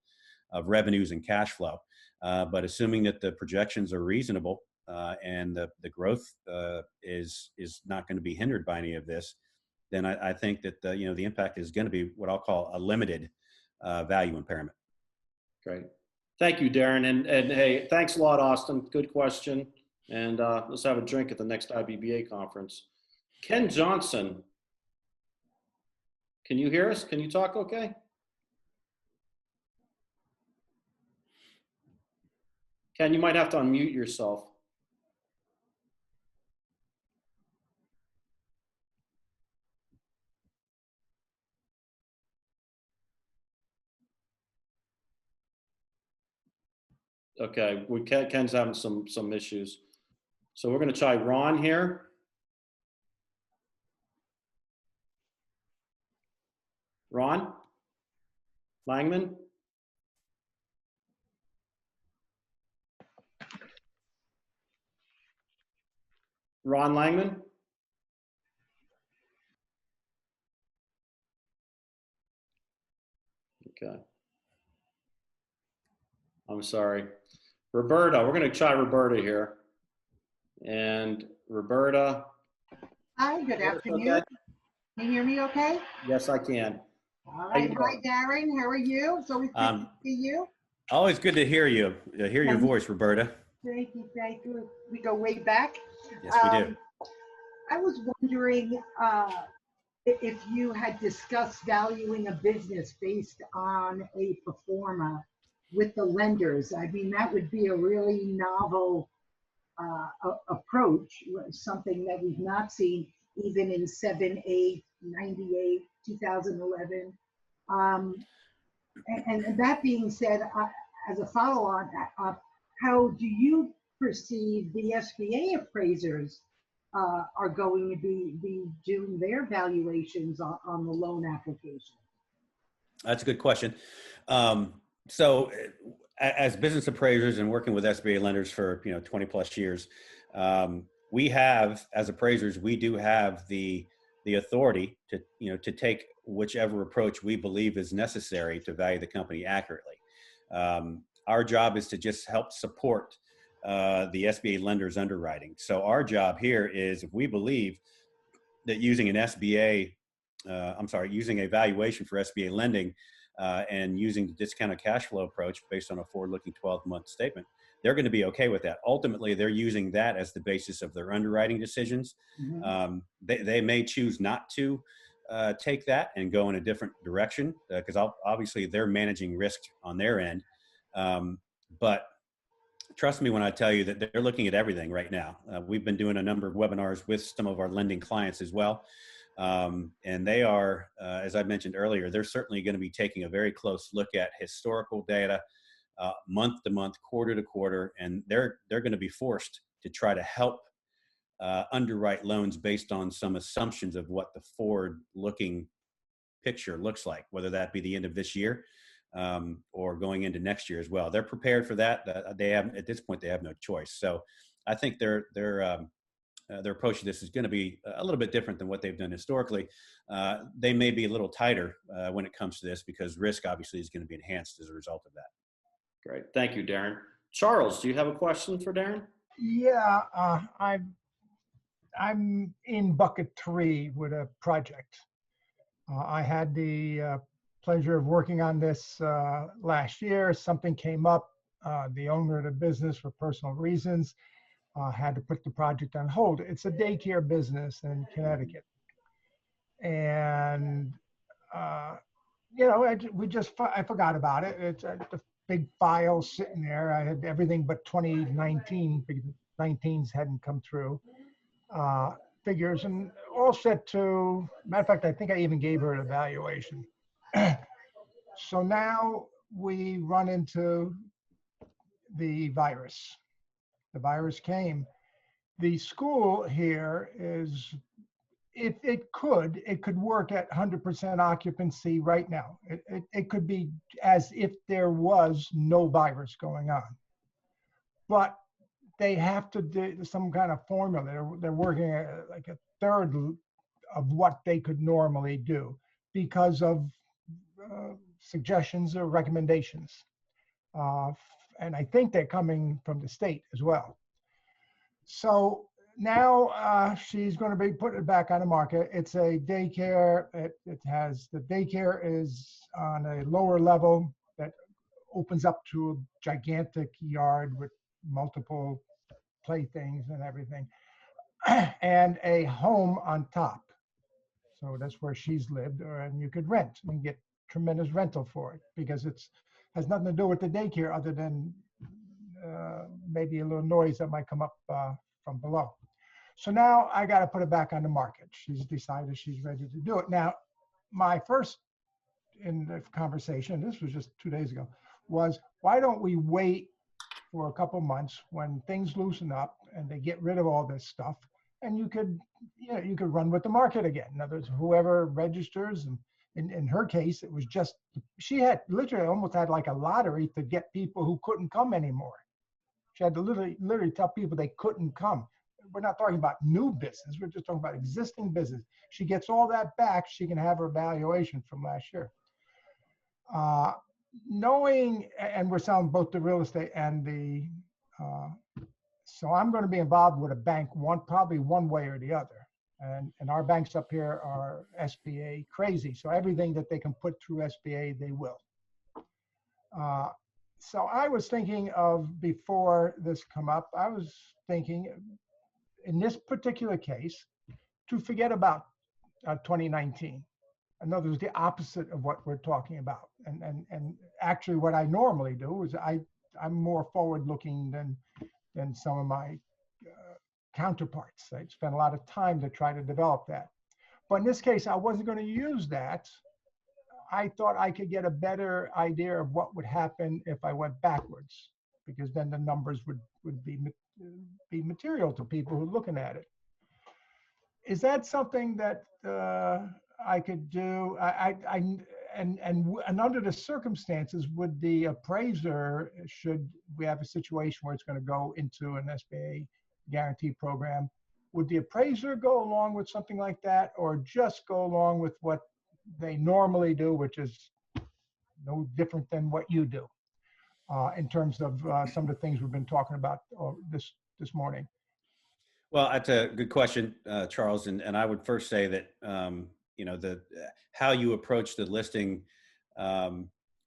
of revenues and cash flow. But assuming that the projections are reasonable and the growth is not going to be hindered by any of this, then I think that the impact is going to be what I'll call a limited value impairment. Great. Thank you, Darren. And hey, thanks a lot, Austin. Good question. And let's have a drink at the next IBBA conference. Ken Johnson, can you hear us? Can you talk okay? Ken, you might have to unmute yourself. Okay, Ken's having some issues. So we're going to try Ron here. Ron Langman. Ron Langman. Okay. I'm sorry. Roberta, we're going to try Roberta here. And Roberta. Hi, good afternoon. Okay? Can you hear me okay? Yes, I can. All right. Hi, Darren. How are you? It's always good to see you. Always good to hear you. Hear your voice, Roberta. Thank you. Thank you. We go way back. Yes, we do. I was wondering if you had discussed valuing a business based on a pro forma with the lenders. I mean, that would be a really novel approach, something that we've not seen even in 7, 8, 98, 2011. And that being said, as a follow-on, how do you perceive the SBA appraisers are going to be doing their valuations on the loan application? That's a good question. So as business appraisers and working with SBA lenders for 20 plus years, we have, as appraisers, we do have the authority to take whichever approach we believe is necessary to value the company accurately. Our job is to just help support the SBA lender's underwriting. So our job here is, if we believe that using an using a valuation for SBA lending and using the discounted cash flow approach based on a forward-looking 12-month statement, they're going to be okay with that. Ultimately, they're using that as the basis of their underwriting decisions. Mm-hmm. They may choose not to take that and go in a different direction because obviously they're managing risk on their end. But trust me when I tell you that they're looking at everything right now. We've been doing a number of webinars with some of our lending clients as well. And they are, as I mentioned earlier, they're certainly going to be taking a very close look at historical data, month to month, quarter to quarter, and they're going to be forced to try to help underwrite loans based on some assumptions of what the forward-looking picture looks like, whether that be the end of this year or going into next year as well. They're prepared for that. They have, at this point, they have no choice. So I think their approach to this is going to be a little bit different than what they've done historically. They may be a little tighter when it comes to this because risk obviously is going to be enhanced as a result of that. Great. Thank you, Darren. Charles, do you have a question for Darren? Yeah, I'm in bucket 3 with a project. I had the pleasure of working on this last year. Something came up. The owner of the business, for personal reasons, had to put the project on hold. It's a daycare business in Connecticut. And, I forgot about it. It's a big file sitting there. I had everything but 2019, because 19s hadn't come through. Figures and all set to, matter of fact, I think I even gave her an evaluation. So now we run into the virus. The virus came. The school here is, if it could work at 100% occupancy right now. It could be as if there was no virus going on. But they have to do some kind of formula. They're working like a third of what they could normally do because of suggestions or recommendations. And I think they're coming from the state as well. So now she's going to be putting it back on the market. It's a daycare. The daycare is on a lower level that opens up to a gigantic yard with multiple playthings and everything, and a home on top. So that's where she's lived, and you could rent and get tremendous rental for it because it's has nothing to do with the daycare other than maybe a little noise that might come up from below. So now I got to put it back on the market. She's decided she's ready to do it. Now, my first in the conversation, this was just 2 days ago, was why don't we wait for a couple months when things loosen up and they get rid of all this stuff, and you could run with the market again. In other words, whoever registers, and in her case, it was just, she had literally almost had like a lottery to get people who couldn't come anymore. She had to literally tell people they couldn't come. We're not talking about new business. We're just talking about existing business. She gets all that back. She can have her valuation from last year. Knowing, and we're selling both the real estate and the, so I'm going to be involved with a bank, probably one way or the other. And our banks up here are SBA crazy. So everything that they can put through SBA, they will. So I was thinking of, before this come up, I was thinking in this particular case to forget about 2019. In other words, the opposite of what we're talking about. And actually what I normally do is I'm more forward looking than some of my counterparts. I spent a lot of time to try to develop that. But in this case, I wasn't going to use that. I thought I could get a better idea of what would happen if I went backwards, because then the numbers would be material to people who are looking at it. Is that something that I could do? and under the circumstances, would the appraiser, should we have a situation where it's going to go into an SBA guarantee program, would the appraiser go along with something like that, or just go along with what they normally do, which is no different than what you do in terms of some of the things we've been talking about this morning? Well, that's a good question, Charles. And I would first say that, how you approach the listing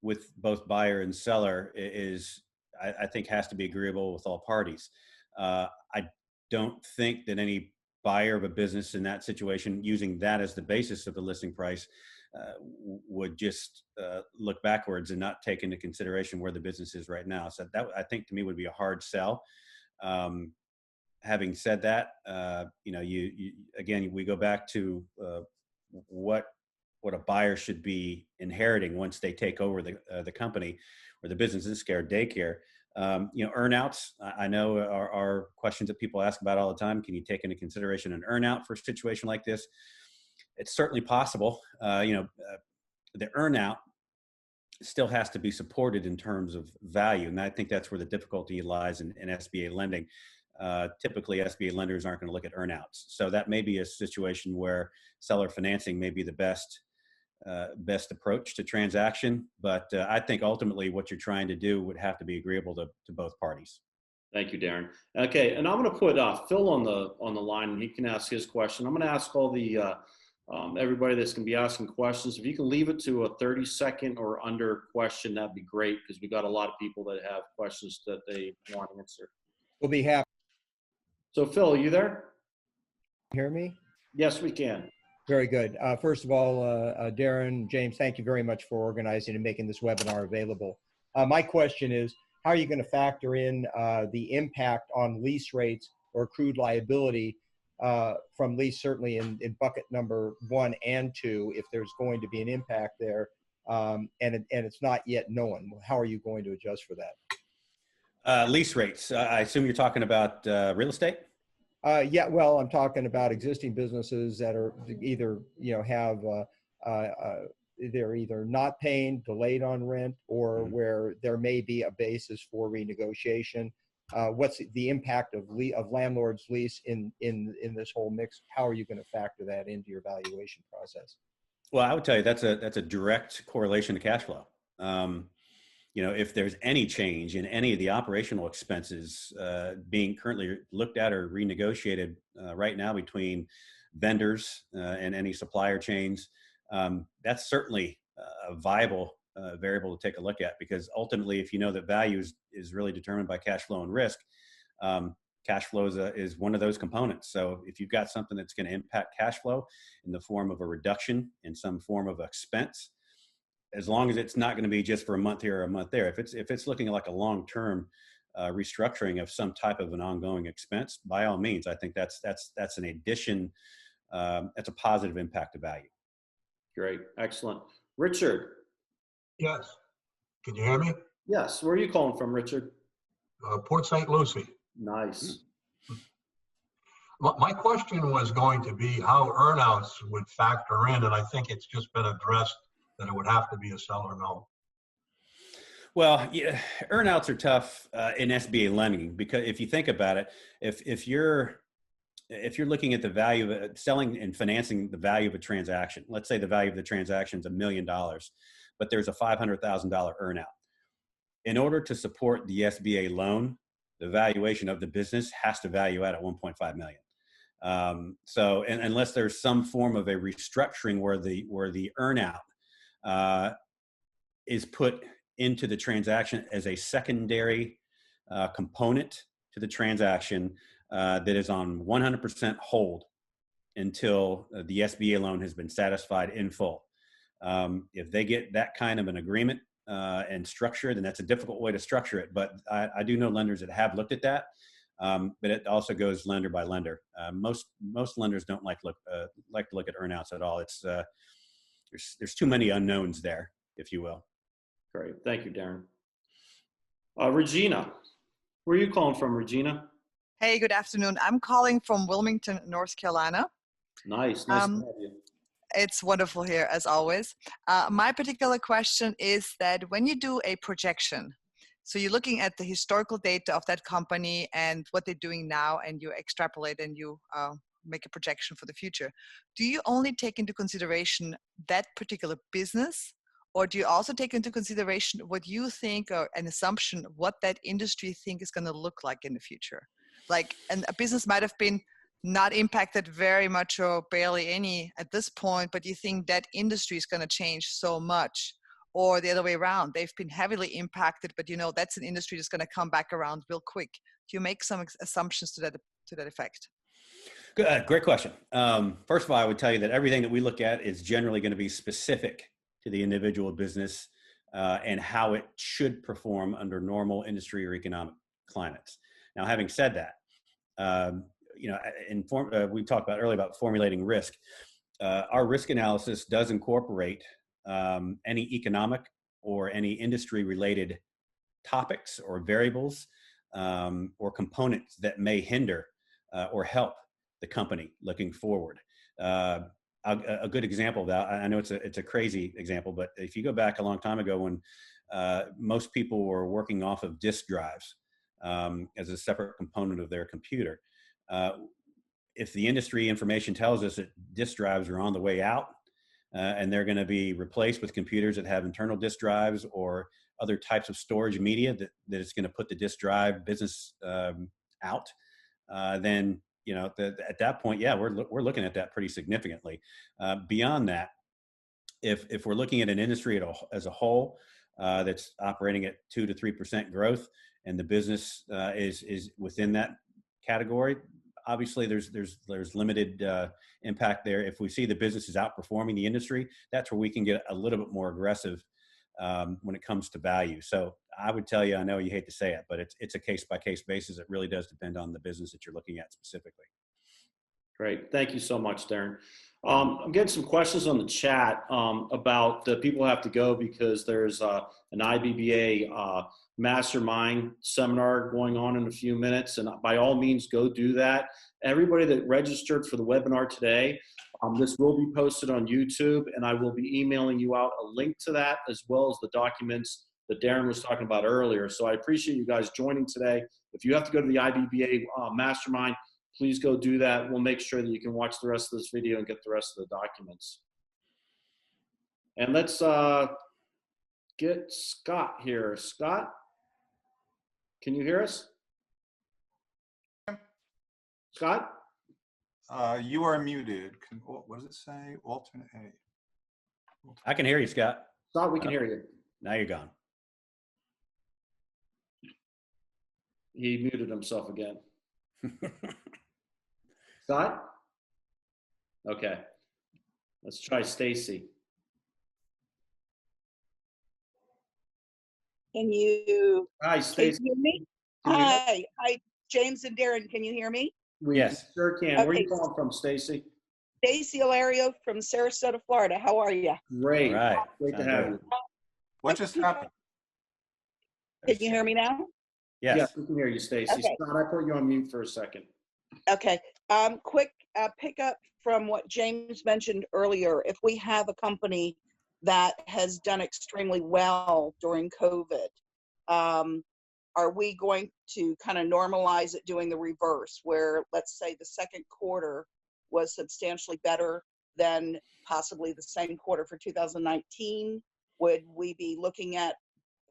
with both buyer and seller I think has to be agreeable with all parties. I don't think that any buyer of a business in that situation, using that as the basis of the listing price, would just look backwards and not take into consideration where the business is right now. So that, I think, to me, would be a hard sell. Having said that, again, we go back to what a buyer should be inheriting once they take over the company or the business, in this case, daycare. Earnouts, I know are questions that people ask about all the time. Can you take into consideration an earnout for a situation like this? It's certainly possible. The earnout still has to be supported in terms of value, and I think that's where the difficulty lies in SBA lending. Typically, SBA lenders aren't going to look at earnouts, so that may be a situation where seller financing may be the best approach to transaction. But I think ultimately what you're trying to do would have to be agreeable to both parties. Thank you, Darren. Okay, and I'm going to put Phil on the line, and he can ask his question. I'm going to ask all the everybody that's going to be asking questions. If you can leave it to a 30-second or under question, that'd be great, because we got a lot of people that have questions that they want to answer. We'll be happy. So, Phil, are you there? Hear me? Yes, we can. Very good. First of all, Darren, James, thank you very much for organizing and making this webinar available. My question is, how are you going to factor in the impact on lease rates or accrued liability from lease, certainly in bucket number 1 and 2, if there's going to be an impact there, and it's not yet known? How are you going to adjust for that? Lease rates. I assume you're talking about real estate? Yeah, well, I'm talking about existing businesses that are either, they're either not paying, delayed on rent, or where there may be a basis for renegotiation. What's the impact of landlord's lease in this whole mix? How are you going to factor that into your valuation process? Well, I would tell you that's a direct correlation to cash flow. If there's any change in any of the operational expenses being currently looked at or renegotiated right now between vendors and any supplier chains, that's certainly a viable variable to take a look at, because ultimately, if you know that value is really determined by cash flow and risk, cash flow is one of those components. So if you've got something that's going to impact cash flow in the form of a reduction in some form of expense, as long as it's not going to be just for a month here or a month there, if it's looking like a long-term restructuring of some type of an ongoing expense, by all means, I think that's an addition. That's a positive impact to value. Great, excellent. Richard. Yes. Can you hear me? Yes. Where are you calling from, Richard? Port St. Lucie. Nice. My question was going to be how earnouts would factor in, and I think it's just been addressed that it would have to be a seller note. Well, yeah, earnouts are tough in SBA lending, because if you think about it, if you're looking at the value of selling and financing the value of a transaction, let's say the value of the transaction is $1 million, but there's a $500,000 earnout. In order to support the SBA loan, the valuation of the business has to value out at $1.5 million. So, and unless there's some form of a restructuring where the earnout is put into the transaction as a secondary component to the transaction that is on 100% hold until the SBA loan has been satisfied in full. If they get that kind of an agreement and structure, then that's a difficult way to structure it. But I do know lenders that have looked at that, but it also goes lender by lender. Most lenders don't like to look at earnouts at all. It's there's too many unknowns there, if you will. Great. Thank you, Darren. Regina, where are you calling from, Regina? Hey, good afternoon. I'm calling from Wilmington, North Carolina. Nice. Nice to have you. It's wonderful here, as always. My particular question is that when you do a projection, so you're looking at the historical data of that company and what they're doing now, and you extrapolate and you make a projection for the future. Do you only take into consideration that particular business, or do you also take into consideration what you think, or an assumption what that industry think is going to look like in the future? Like, and a business might have been not impacted very much or barely any at this point, but you think that industry is going to change so much, or the other way around, they've been heavily impacted, but you know that's an industry that's going to come back around real quick. Do you make some assumptions to that effect? Good, great question. First of all, I would tell you that everything that we look at is generally going to be specific to the individual business and how it should perform under normal industry or economic climates. Now, having said that, you know, we talked about earlier about formulating risk. Our risk analysis does incorporate any economic or any industry-related topics or variables or components that may hinder or help the company looking forward. A good example of that, I know it's a crazy example, but if you go back a long time ago when most people were working off of disk drives as a separate component of their computer, if the industry information tells us that disk drives are on the way out and they're going to be replaced with computers that have internal disk drives or other types of storage media that is going to put the disk drive business out, then you know, at that point, yeah, we're looking at that pretty significantly. Beyond that, if we're looking at an industry as a whole that's operating at 2 to 3% growth, and the business is within that category, obviously there's limited impact there. If we see the business is outperforming the industry, that's where we can get a little bit more aggressive when it comes to value. So I would tell you, I know you hate to say it, but it's a case-by-case basis. It really does depend on the business that you're looking at specifically. Great. Thank you so much, Darren. I'm getting some questions on the chat about the people have to go because there's an IBBA mastermind seminar going on in a few minutes. And by all means, go do that. Everybody that registered for the webinar today, this will be posted on YouTube, and I will be emailing you out a link to that as well as the documents that Darren was talking about earlier. So I appreciate you guys joining today. If you have to go to the IBBA mastermind, please go do that. We'll make sure that you can watch the rest of this video and get the rest of the documents. And let's get Scott here. Scott, can you hear us? Scott? You are muted. What does it say? Alternate A. I can hear you, Scott. Scott, we can hear you. Now you're gone. He muted himself again. Scott? Okay. Let's try Stacy. Can you Hi, Stacy. hear me? Hi, James and Darren, can you hear me? Yes. Sure can. Okay. Where are you calling from, Stacy? Stacy Ilario from Sarasota, Florida. How are you? Great. All right. Great to have you. What just happened? Can you hear me now? Yes. Yes, we can hear you, Stacy. Okay. Scott, I put you on mute for a second. Okay. Quick pickup from what James mentioned earlier. If we have a company that has done extremely well during COVID, are we going to kind of normalize it doing the reverse, where let's say the second quarter was substantially better than possibly the same quarter for 2019? Would we be looking at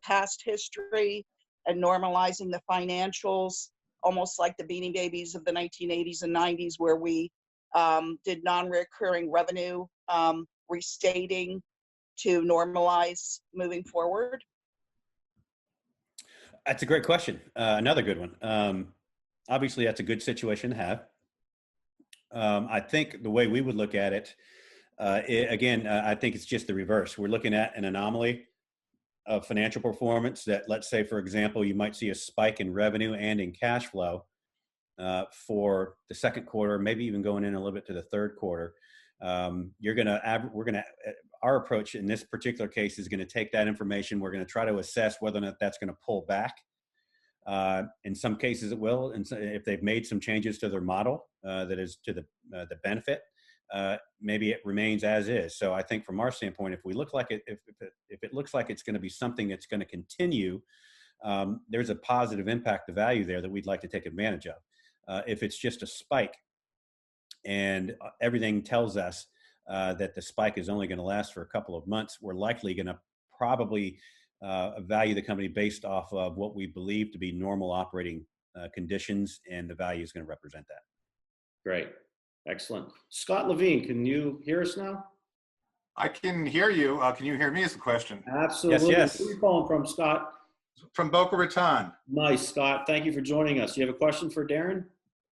past history and normalizing the financials, almost like the Beanie Babies of the 1980s and 90s, where we did non-recurring revenue restating to normalize moving forward? That's a great question. Another good one. Obviously, that's a good situation to have. I think the way we would look at it, again, I think it's just the reverse. We're looking at an anomaly of financial performance that, let's say, for example, you might see a spike in revenue and in cash flow for the second quarter, maybe even going in a little bit to the third quarter. Our approach in this particular case is going to take that information. We're going to try to assess whether or not that's going to pull back. In some cases it will, and so if they've made some changes to their model that is to the benefit, maybe it remains as is. So I think from our standpoint, if we look like it, if it looks like it's going to be something that's going to continue, there's a positive impact to value there that we'd like to take advantage of. If it's just a spike, and everything tells us that the spike is only going to last for a couple of months, we're likely going to probably value the company based off of what we believe to be normal operating conditions, and the value is going to represent that. Great. Excellent. Scott Levine, can you hear us now? I can hear you. Can you hear me is the question. Absolutely. Yes. Where are you calling from, Scott? From Boca Raton. Nice, Scott. Thank you for joining us. You have a question for Darren?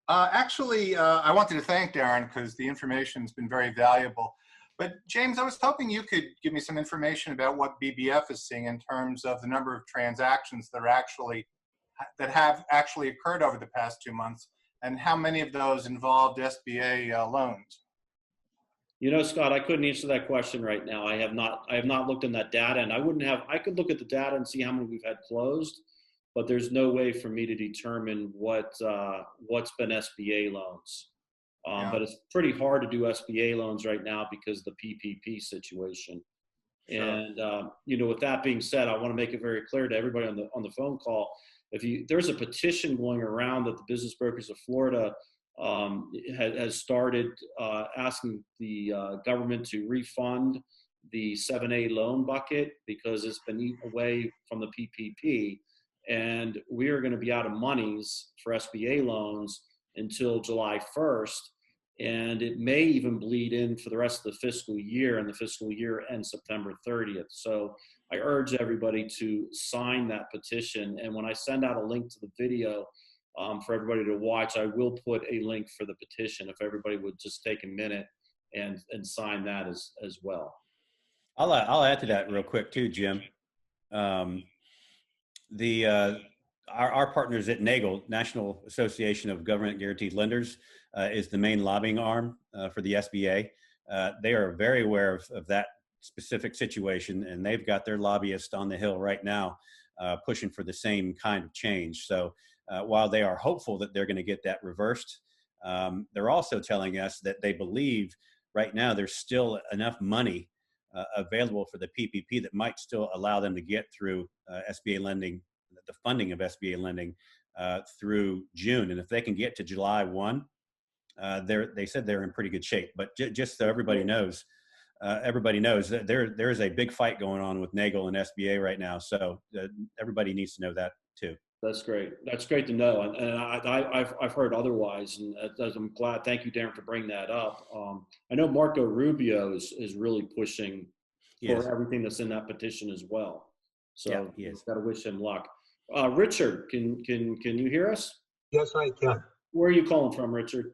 Actually, I wanted to thank Darren because the information has been very valuable. But James, I was hoping you could give me some information about what BBF is seeing in terms of the number of transactions that have actually occurred over the past 2 months, and how many of those involved SBA loans. You know, Scott, I couldn't answer that question right now. I have not looked in that data, and I could look at the data and see how many we've had closed, but there's no way for me to determine what's been SBA loans. But it's pretty hard to do SBA loans right now because of the PPP situation. Sure. And you know, with that being said, I want to make it very clear to everybody on the phone call, there's a petition going around that the Business Brokers of Florida has started asking the government to refund the 7A loan bucket because it's been eaten away from the PPP. And we are going to be out of monies for SBA loans until July 1st. And it may even bleed in for the rest of the fiscal year, and the fiscal year ends September 30th. So I urge everybody to sign that petition. And when I send out a link to the video for everybody to watch, I will put a link for the petition if everybody would just take a minute and sign that as well. I'll add to that real quick too, Jim. Our partners at NAGL, National Association of Government Guaranteed Lenders, is the main lobbying arm for the SBA. They are very aware of that specific situation, and they've got their lobbyists on the Hill right now pushing for the same kind of change. So while they are hopeful that they're going to get that reversed, they're also telling us that they believe right now there's still enough money available for the PPP that might still allow them to get through SBA lending, the funding of SBA lending through June. And if they can get to July 1, they said they're in pretty good shape. But just so everybody knows that there is a big fight going on with NAGL and SBA right now. So everybody needs to know that too. That's great. That's great to know. And I've heard otherwise, and I'm glad. Thank you, Darren, for bringing that up. I know Marco Rubio is really pushing for everything that's in that petition as well. So yeah, got to wish him luck. Richard, can you hear us? Yes, I can. Where are you calling from, Richard?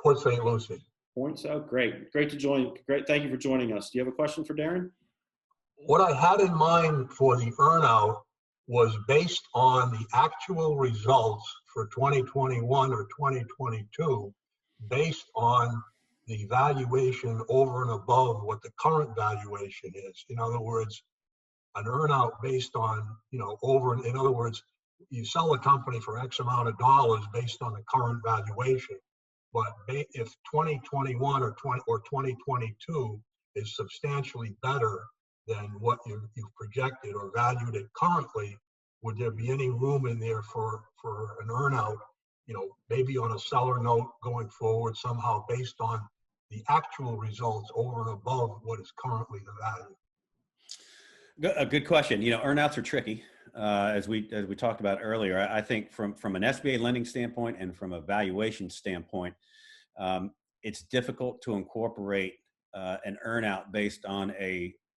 Port St. Lucie. Great to join. Great. Thank you for joining us. Do you have a question for Darren? What I had in mind for the earnout was based on the actual results for 2021 or 2022, based on the valuation over and above what the current valuation is. In other words, an earnout based on, in other words, you sell a company for X amount of dollars based on the current valuation. But if 2021 or 2022 is substantially better than what you've projected or valued it currently, would there be any room in there for an earnout, maybe on a seller note going forward somehow based on the actual results over and above what is currently the value? A good question. Earnouts are tricky, as we talked about earlier. I think from an SBA lending standpoint and from a valuation standpoint, it's difficult to incorporate an earnout based on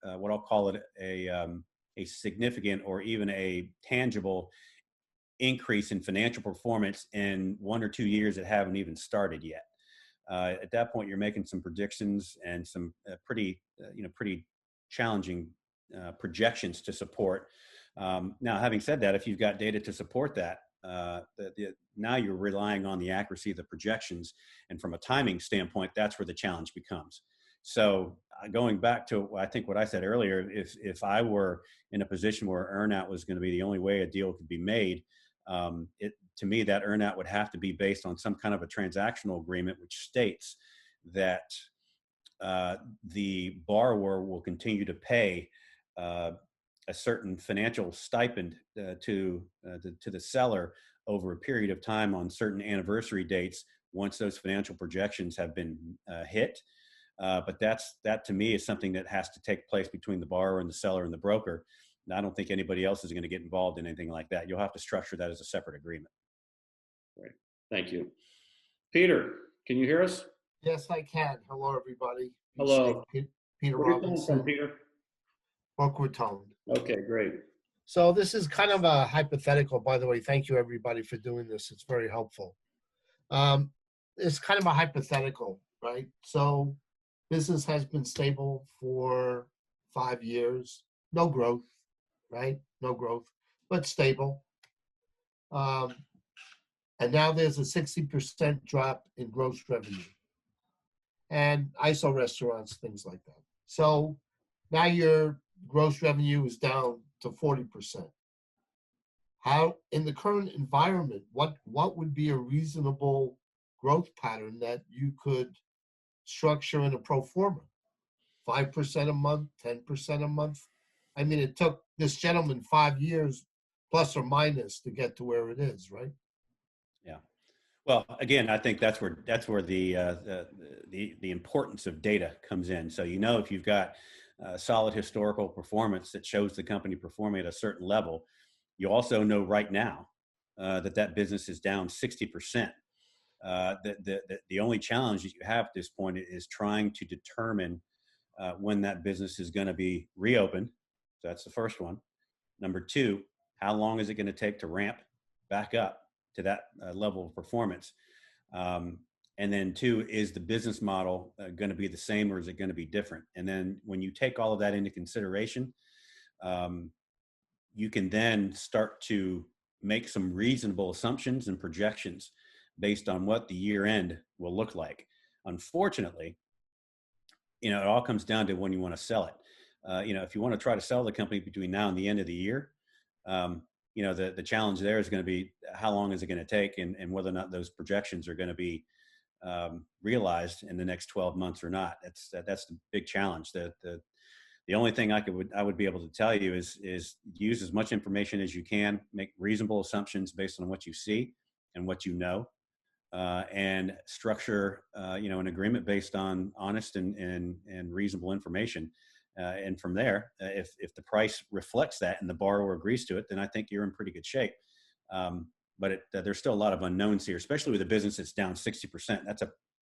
what I'll call it a significant or even a tangible increase in financial performance in 1 or 2 years that haven't even started yet. At that point, you're making some predictions and some pretty challenging projections to support. Now, having said that, if you've got data to support that, now you're relying on the accuracy of the projections. And from a timing standpoint, that's where the challenge becomes. So going back to, I think what I said earlier, if I were in a position where earnout was going to be the only way a deal could be made, to me, that earnout would have to be based on some kind of a transactional agreement, which states that the borrower will continue to pay a certain financial stipend to the seller over a period of time on certain anniversary dates once those financial projections have been hit. But that to me is something that has to take place between the borrower and the seller and the broker. And I don't think anybody else is going to get involved in anything like that. You'll have to structure that as a separate agreement. Great. Thank you. Peter, can you hear us? Yes, I can. Hello, everybody. Hello. Peter Where are you calling Robinson, from, Peter? Boca Raton. Okay, great. So this is kind of a hypothetical, by the way. Thank you, everybody, for doing this. It's very helpful. It's kind of a hypothetical, right? So business has been stable for 5 years. No growth, right? No growth, but stable. And now there's a 60% drop in gross revenue. And ISO restaurants, things like that. So now your gross revenue is down to 40%. How, in the current environment, what would be a reasonable growth pattern that you could structure in a pro forma? 5% a month, 10% a month? I mean, it took this gentleman 5 years, plus or minus, to get to where it is, right? Yeah. Well, again, I think that's where the importance of data comes in. So, if you've got solid historical performance that shows the company performing at a certain level, you also know right now that business is down 60%. The only challenge that you have at this point is trying to determine when that business is going to be reopened. So that's the first one. Number two, how long is it going to take to ramp back up to that level of performance? And then two, is the business model going to be the same, or is it going to be different? And then when you take all of that into consideration, you can then start to make some reasonable assumptions and projections based on what the year end will look like. Unfortunately, it all comes down to when you want to sell it. If you want to try to sell the company between now and the end of the year, the challenge there is going to be how long is it going to take, and whether or not those projections are going to be realized in the next 12 months or not. That's the big challenge. The only thing I would be able to tell you is use as much information as you can, make reasonable assumptions based on what you see and what you know, and structure an agreement based on honest and reasonable information. And from there, if the price reflects that and the borrower agrees to it, then I think you're in pretty good shape. But there's still a lot of unknowns here, especially with a business that's down 60%.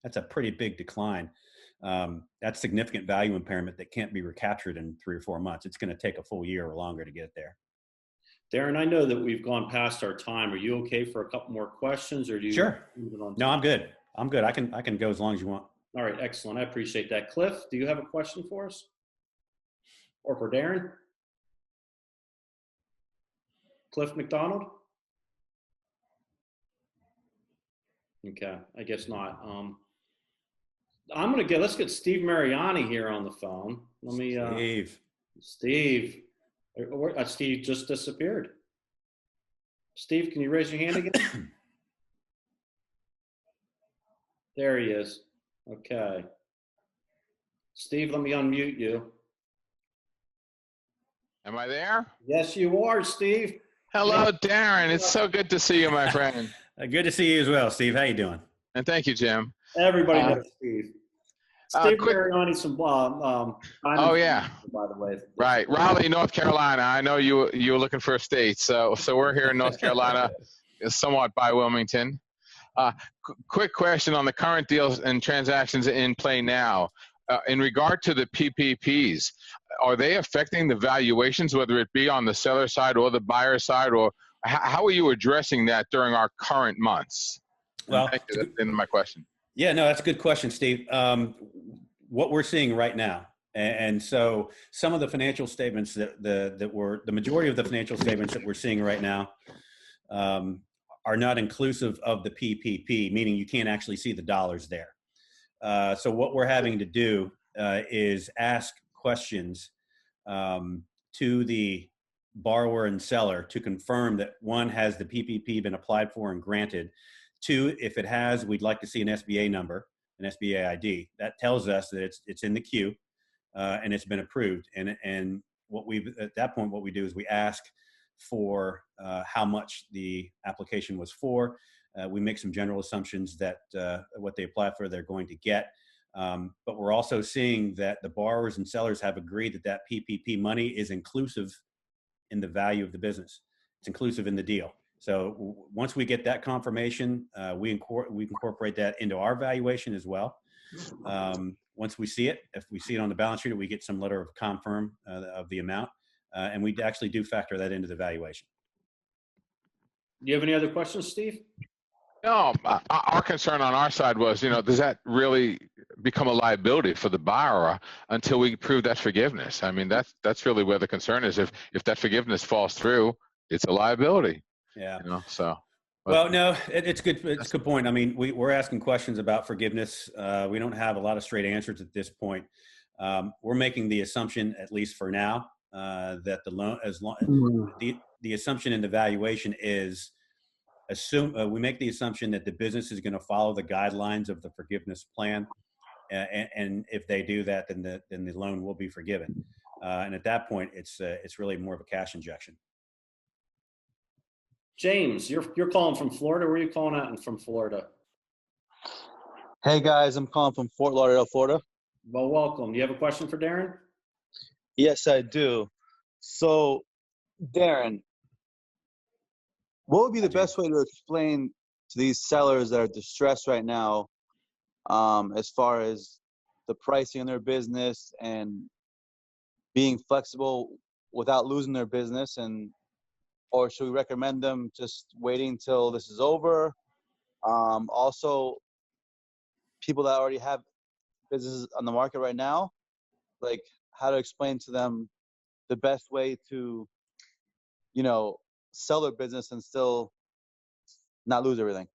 That's a pretty big decline. That's significant value impairment that can't be recaptured in 3 or 4 months. It's going to take a full year or longer to get there. Darren, I know that we've gone past our time. Are you okay for a couple more questions, or do you? Sure. No, I'm good. I'm good. I can go as long as you want. All right, excellent. I appreciate that. Cliff, do you have a question for us, or for Darren? Cliff McDonald? Okay, I guess not. Let's get Steve Mariani here on the phone. Let me, Steve, Steve just disappeared. Steve, can you raise your hand again? There he is. Okay. Steve, let me unmute you. Am I there? Yes, you are, Steve. Hello, Darren. It's so good to see you, my friend. Good to see you as well, Steve. How you doing? And thank you, Jim. Everybody knows Steve. Steve Mariani, some oh yeah, by the way. Right, Raleigh, North Carolina. I know you were looking for a state, so we're here in North Carolina, somewhat by Wilmington. Quick question on the current deals and transactions in play now. In regard to the PPPs, are they affecting the valuations, whether it be on the seller side or the buyer side, or how are you addressing that during our current months? Well, thank you. That's the end of my question. Yeah, no, that's a good question, Steve. What we're seeing right now, and so some of the financial statements the majority of the financial statements that we're seeing right now are not inclusive of the PPP, meaning you can't actually see the dollars there. So what we're having to do is ask questions to the borrower and seller to confirm that, one, has the PPP been applied for and granted? Two, if it has, we'd like to see an SBA number. an SBA ID. That tells us that it's in the queue and it's been approved. And at that point, what we do is we ask for how much the application was for. We make some general assumptions that what they apply for, they're going to get. But we're also seeing that the borrowers and sellers have agreed that that PPP money is inclusive in the value of the business. It's inclusive in the deal. So once we get that confirmation, we incorporate that into our valuation as well. Once we see it, if we see it on the balance sheet, we get some letter of confirm of the amount, and we actually do factor that into the valuation. Do you have any other questions, Steve? No, our concern on our side was, does that really become a liability for the borrower until we prove that forgiveness? I mean, that's really where the concern is. If that forgiveness falls through, it's a liability. Yeah. So. Well, no, it's good. It's a good point. I mean, we're asking questions about forgiveness. We don't have a lot of straight answers at this point. We're making the assumption, at least for now, that the loan, the assumption in the valuation is we make the assumption that the business is going to follow the guidelines of the forgiveness plan, and if they do that, then the loan will be forgiven. And at that point, it's really more of a cash injection. James, you're calling from Florida. Where are you calling out from Florida? Hey guys, I'm calling from Fort Lauderdale, Florida. Well, welcome. Do you have a question for Darren? Yes, I do. So, Darren, what would be the best way to explain to these sellers that are distressed right now, as far as the pricing in their business and being flexible without losing their business, or should we recommend them just waiting till this is over? Also, people that already have businesses on the market right now, like how to explain to them the best way to, sell their business and still not lose everything.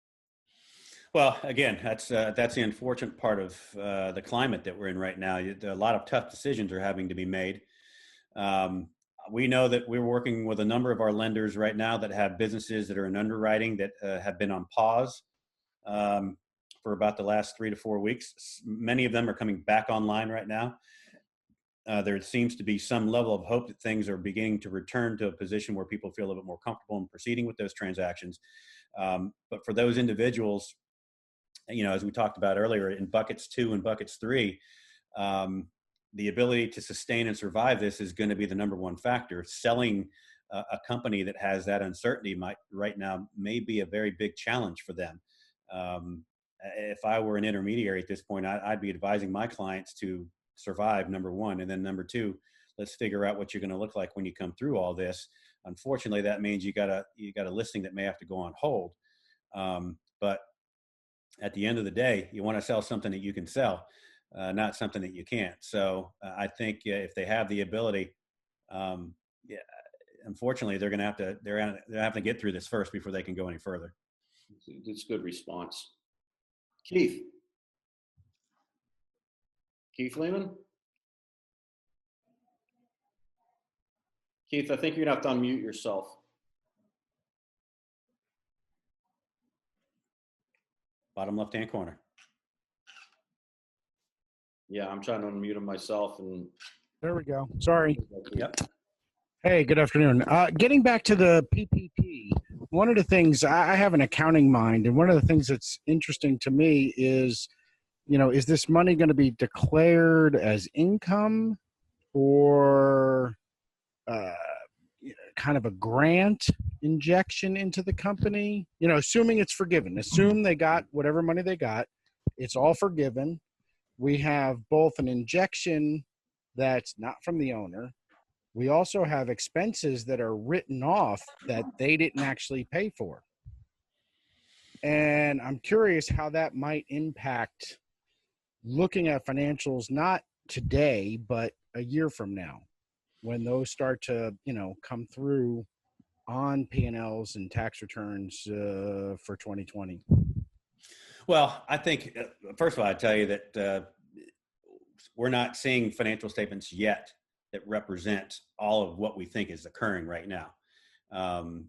Well, again, that's the unfortunate part of the climate that we're in right now. A lot of tough decisions are having to be made. We know that we're working with a number of our lenders right now that have businesses that are in underwriting that have been on pause for about the last 3 to 4 weeks. Many of them are coming back online right now. There seems to be some level of hope that things are beginning to return to a position where people feel a little bit more comfortable in proceeding with those transactions. But for those individuals, as we talked about earlier, in buckets 2 and buckets 3, the ability to sustain and survive this is going to be the number one factor. Selling a company that has that uncertainty right now may be a very big challenge for them. If I were an intermediary at this point, I'd be advising my clients to survive, number one, and then number 2, let's figure out what you're going to look like when you come through all this. Unfortunately, that means you got a listing that may have to go on hold. But at the end of the day, you want to sell something that you can sell, not something that you can't. So I think if they have the ability, unfortunately, they're going to have to get through this first before they can go any further. It's a good response. Keith Lehman? Keith, I think you're going to have to unmute yourself. Bottom left-hand corner. Yeah, I'm trying to unmute him myself. And there we go. Sorry. Yep. Hey, good afternoon. Getting back to the PPP, one of the things, I have an accounting mind, and one of the things that's interesting to me is, is this money going to be declared as income or kind of a grant injection into the company? Assuming it's forgiven. Assume they got whatever money they got. It's all forgiven. We have both an injection that's not from the owner. We also have expenses that are written off that they didn't actually pay for. And I'm curious how that might impact looking at financials, not today, but a year from now, when those start to, come through on P&Ls and tax returns for 2020. Well, I think, first of all, I tell you that we're not seeing financial statements yet that represent all of what we think is occurring right now.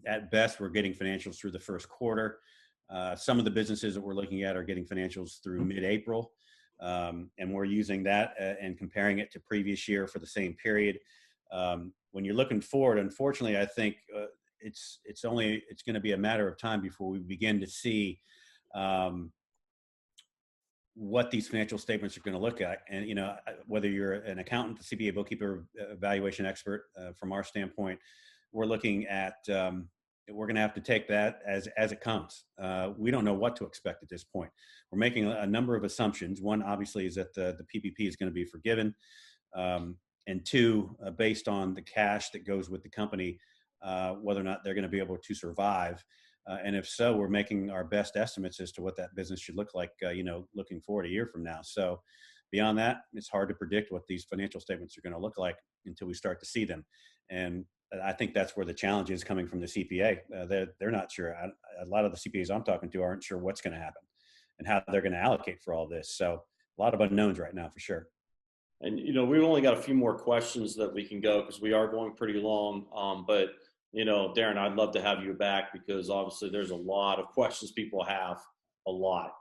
At best, we're getting financials through the first quarter. Some of the businesses that we're looking at are getting financials through mid-April. And we're using that and comparing it to previous year for the same period. When you're looking forward, unfortunately, I think it's going to be a matter of time before we begin to see what these financial statements are going to look at. And, whether you're an accountant, a CPA, bookkeeper, valuation expert, from our standpoint, we're looking at, we're going to have to take that as it comes. We don't know what to expect at this point. We're making a number of assumptions. One, obviously, is that the PPP is going to be forgiven. And two, based on the cash that goes with the company, whether or not they're going to be able to survive. And if so, we're making our best estimates as to what that business should look like, looking forward a year from now. So beyond that, it's hard to predict what these financial statements are going to look like until we start to see them. And I think that's where the challenge is coming from the CPA. They're not sure. A lot of the CPAs I'm talking to aren't sure what's going to happen and how they're going to allocate for all this. So a lot of unknowns right now for sure. And, we've only got a few more questions that we can go because we are going pretty long. But Darren, I'd love to have you back because obviously there's a lot of questions people have, a lot.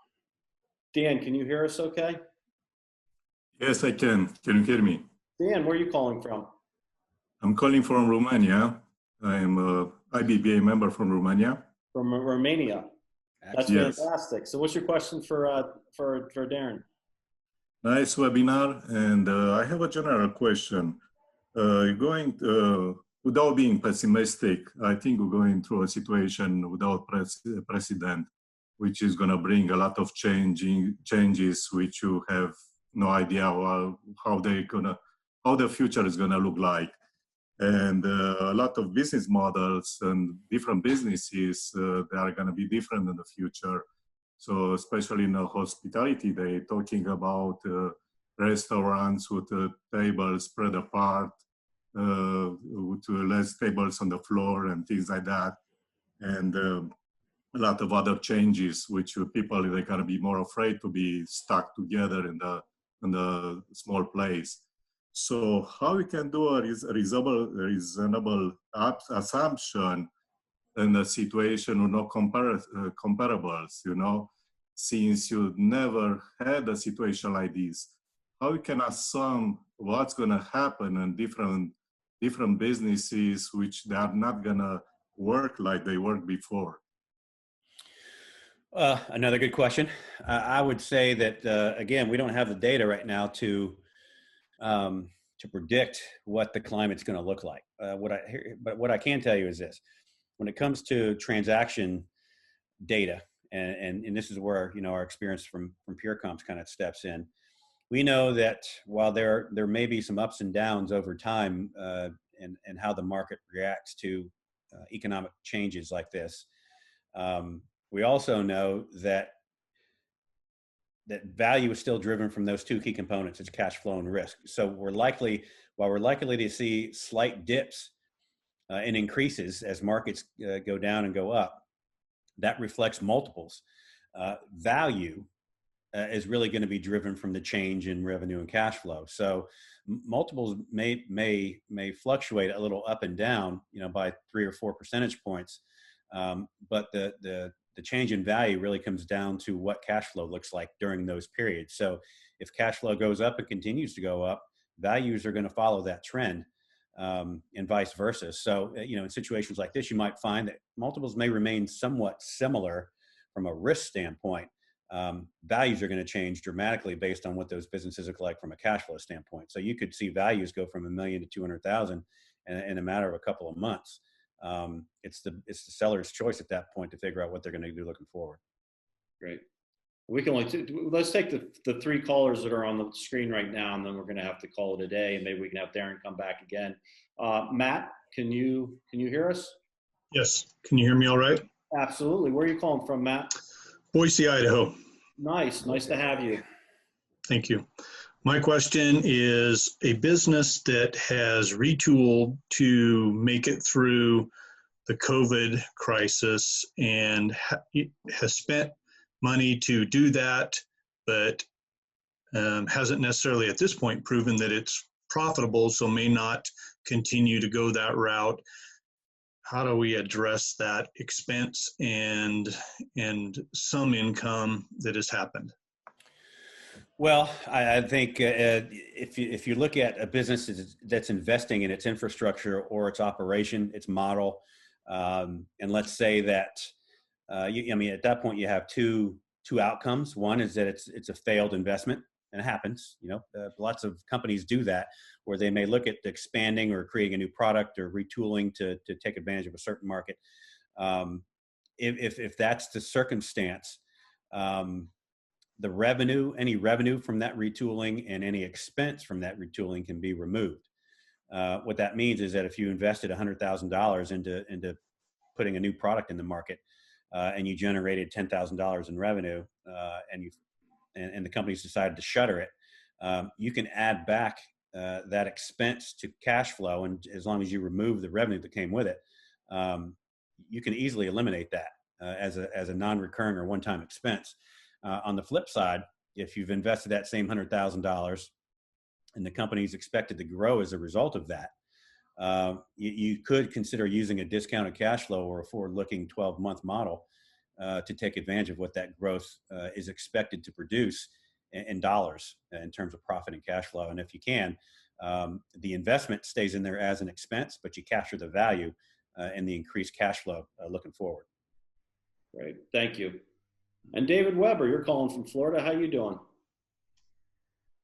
Dan, can you hear us okay? Yes, I can. Can you hear me? Dan, where are you calling from? I'm calling from Romania. I'm a IBBA member from Romania. From Romania. That's yes. Fantastic. So what's your question for Darren? Nice webinar. And I have a general question. Without being pessimistic, I think we're going through a situation without precedent, which is going to bring a lot of changes, which you have no idea how the future is going to look like. And a lot of business models and different businesses, they are going to be different in the future. So especially in the hospitality, they're talking about restaurants with tables spread apart, with less tables on the floor and things like that. And a lot of other changes, which people, they're going to be more afraid to be stuck together in the small place. So how we can do a reasonable assumption in a situation with no comparables, since you never had a situation like this, how we can assume what's going to happen in different businesses, which they are not going to work like they worked before? Another good question. I would say that, again, we don't have the data right now to predict what the climate's going to look like. But what I can tell you is this: when it comes to transaction data, and this is where our experience from PeerComps kind of steps in. We know that while there may be some ups and downs over time, and how the market reacts to economic changes like this, we also know that value is still driven from those two key components: it's cash flow and risk. So while we're likely to see slight dips and increases as markets go down and go up, that reflects multiples. Value is really going to be driven from the change in revenue and cash flow. So multiples may fluctuate a little up and down, by 3 or 4 percentage points. But the change in value really comes down to what cash flow looks like during those periods. So if cash flow goes up and continues to go up, values are going to follow that trend, and vice versa. So, in situations like this, you might find that multiples may remain somewhat similar from a risk standpoint. Values are going to change dramatically based on what those businesses look like from a cash flow standpoint. So you could see values go from $1 million to $200,000 in a matter of a couple of months. It's the seller's choice at that point to figure out what they're going to do looking forward. Great. We can let's take the 3 callers that are on the screen right now, and then we're going to have to call it a day, and maybe we can have Darren come back again. Matt, can you hear us? Yes. Can you hear me all right? Absolutely. Where are you calling from, Matt? Boise, Idaho. Nice to have you. Thank you. My question is, a business that has retooled to make it through the COVID crisis and has spent money to do that, but hasn't necessarily at this point proven that it's profitable, so may not continue to go that route. How do we address that expense and some income that has happened? Well, I think if you look at a business that's investing in its infrastructure or its operation, its model, and let's say that at that point you have two outcomes. One is that it's a failed investment, and it happens. Lots of companies do that, where they may look at expanding or creating a new product or retooling to take advantage of a certain market. If that's the circumstance, any revenue from that retooling and any expense from that retooling can be removed. What that means is that if you invested $100,000 into putting a new product in the market, and you generated $10,000 in revenue, and the company's decided to shutter it, you can add back that expense to cash flow, and as long as you remove the revenue that came with it, you can easily eliminate that as a non-recurring or one-time expense. On the flip side, if you've invested that same $100,000 and the company's expected to grow as a result of that, you could consider using a discounted cash flow or a forward-looking 12-month model to take advantage of what that growth is expected to produce in dollars in terms of profit and cash flow. And if you can, the investment stays in there as an expense, but you capture the value and the increased cash flow looking forward. Great, thank you. And David Weber, you're calling from Florida. How you doing?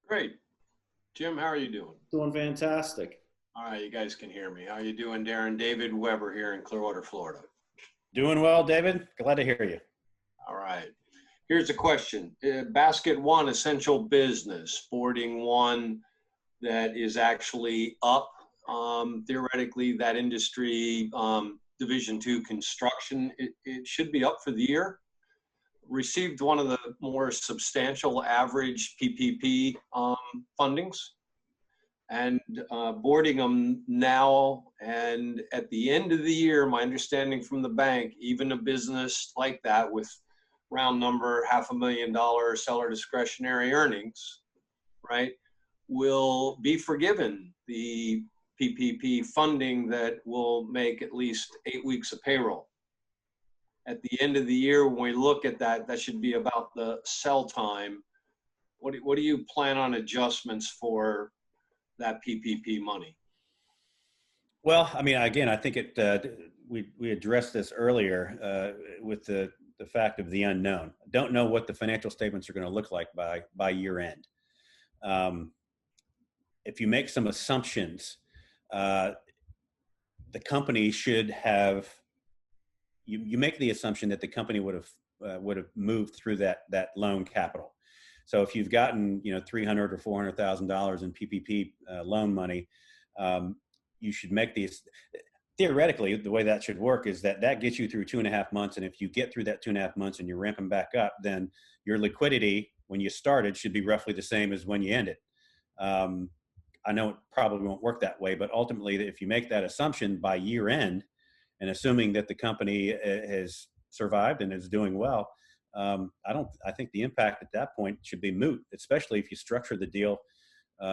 Great. Jim, how are you doing? Doing fantastic. All right, you guys can hear me. How are you doing, Darren? David Weber here in Clearwater, Florida. Doing well, David. Glad to hear you. All right. Here's a question. Basket one, essential business, sporting one that is actually up. Theoretically, that industry, Division 2 construction, it should be up for the year. Received one of the more substantial average PPP fundings, and boarding them now. And at the end of the year, my understanding from the bank, even a business like that with round number $500,000 seller discretionary earnings, right, will be forgiven the PPP funding that will make at least 8 weeks of payroll. At the end of the year, when we look at that, that should be about the sell time. What do you plan on adjustments for that PPP money? Well, again, I think we addressed this earlier with the fact of the unknown. Don't know what the financial statements are going to look like by year end. If you make some assumptions, the company should have. You make the assumption that the company would have moved through that loan capital. So if you've gotten $300,000 or $400,000 in PPP loan money, you should make these. Theoretically, the way that should work is that gets you through 2.5 months, and if you get through that 2.5 months and you're ramping back up, then your liquidity when you started should be roughly the same as when you ended. I know it probably won't work that way, but ultimately, if you make that assumption by year end, and assuming that the company has survived and is doing well, I think the impact at that point should be moot, especially if you structure the deal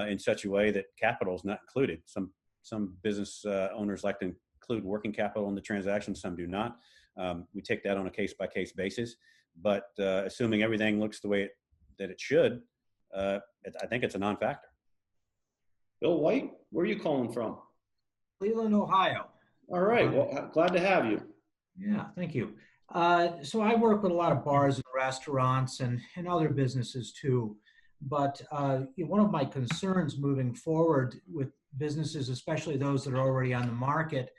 in such a way that capital is not included. Some business owners like to include working capital in the transaction, some do not. We take that on a case-by-case basis, but assuming everything looks the way that it should, I think it's a non-factor. Bill White, where are you calling from? Cleveland, Ohio. All right. Well, glad to have you. Yeah, thank you. So I work with a lot of bars and restaurants and other businesses too. But one of my concerns moving forward with businesses, especially those that are already on the market,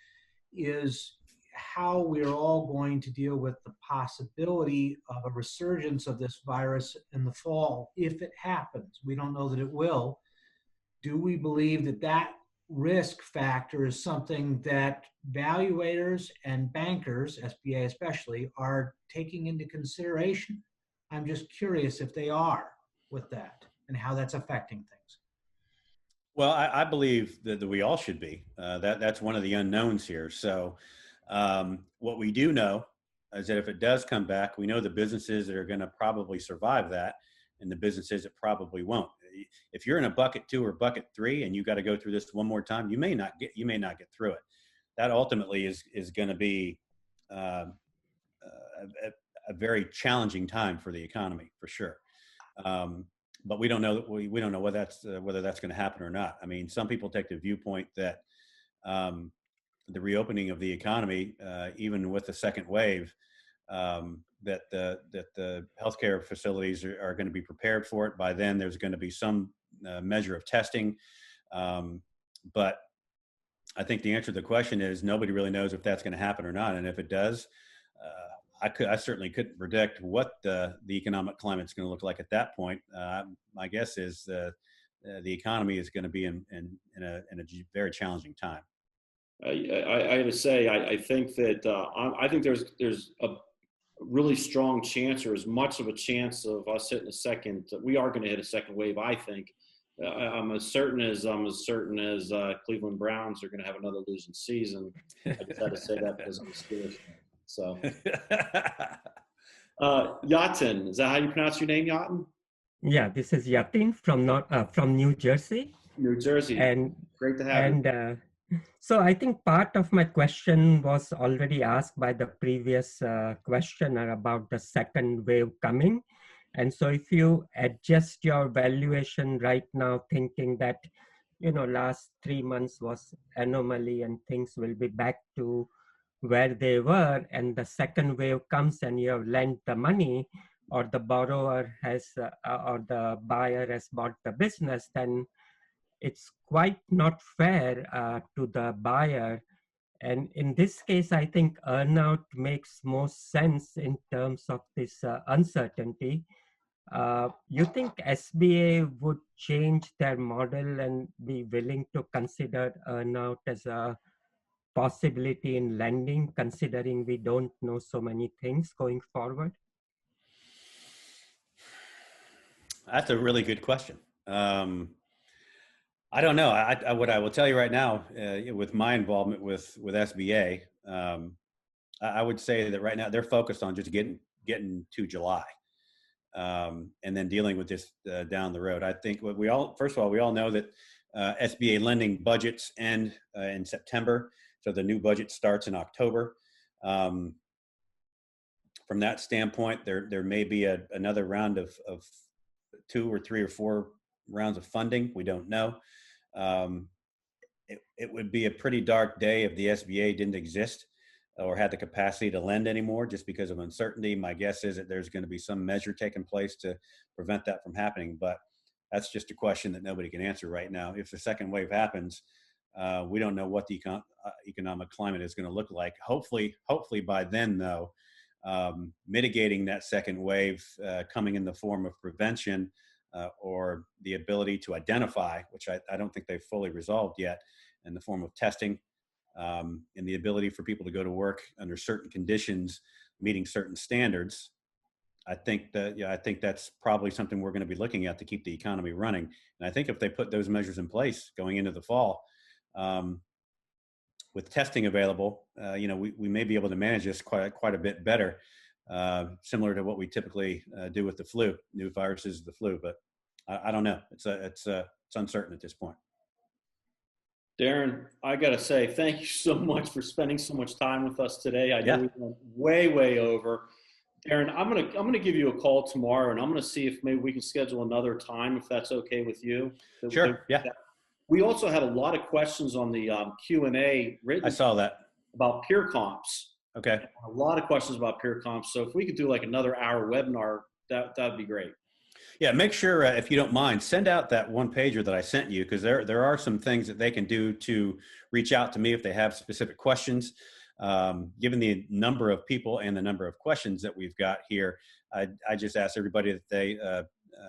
is how we're all going to deal with the possibility of a resurgence of this virus in the fall, if it happens. We don't know that it will. Do we believe that risk factor is something that valuators and bankers, SBA especially, are taking into consideration? I'm just curious if they are with that and how that's affecting things. Well, I believe that we all should be. That's one of the unknowns here. So what we do know is that if it does come back, we know the businesses that are going to probably survive that and the businesses that probably won't. If you're in a bucket 2 or bucket 3 and you got to go through this one more time, you may not get through it. That ultimately is going to be a very challenging time for the economy, for sure. but we don't know whether that's going to happen or not. I mean, some people take the viewpoint that the reopening of the economy, even with the second wave, that the healthcare facilities are going to be prepared for it. By then, there's going to be some measure of testing, but I think the answer to the question is nobody really knows if that's going to happen or not. And if it does, I certainly couldn't predict what the economic climate is going to look like at that point. My guess is the economy is going to be in a very challenging time. I got to say, I think that I think there's a really strong chance, or as much of a chance of us hitting we are going to hit a second wave. I think. I'm as certain as Cleveland Browns are going to have another losing season. I just had to say that because I'm a Steelers fan. So, Yatin, is that how you pronounce your name, Yatin? Yeah, this is Yatin from New Jersey. New Jersey, and great to have you. So I think part of my question was already asked by the previous questioner about the second wave coming. And so if you adjust your valuation right now, thinking that, last 3 months was anomaly and things will be back to where they were, and the second wave comes and you have lent the money, or the borrower has, or the buyer has bought the business, then it's quite not fair to the buyer. And in this case, I think earnout makes most sense in terms of this uncertainty. You think SBA would change their model and be willing to consider earnout as a possibility in lending, considering we don't know so many things going forward? That's a really good question. I don't know. What I will tell you right now, with my involvement with SBA, I would say that right now they're focused on just getting to July. And then dealing with this down the road. I think first of all, we all know that SBA lending budgets end in September, so the new budget starts in October. From that standpoint, there may be another round of 2 or 3 or 4 rounds of funding. We don't know. It would be a pretty dark day if the SBA didn't exist or had the capacity to lend anymore just because of uncertainty. My guess is that there's going to be some measure taken place to prevent that from happening, but that's just a question that nobody can answer right now. If the second wave happens, we don't know what the economic climate is going to look like. Hopefully by then, though, mitigating that second wave coming in the form of prevention or the ability to identify, which I don't think they've fully resolved yet, in the form of testing, and the ability for people to go to work under certain conditions, meeting certain standards. I think that's probably something we're going to be looking at to keep the economy running. And I think if they put those measures in place going into the fall, with testing available, we may be able to manage this quite a bit better, similar to what we typically do with the flu, new viruses of the flu. But I don't know. It's uncertain at this point. Darren, I got to say, thank you so much for spending so much time with us today. I know we went way over. Darren, I'm gonna give you a call tomorrow, and I'm gonna see if maybe we can schedule another time, if that's okay with you. Sure. Yeah. We also had a lot of questions on the Q&A written. I saw that about PeerComps. Okay. A lot of questions about PeerComps. So if we could do like another hour webinar, that'd be great. Yeah, make sure, if you don't mind, send out that one pager that I sent you, because there are some things that they can do to reach out to me if they have specific questions. Given the number of people and the number of questions that we've got here, I just ask everybody that they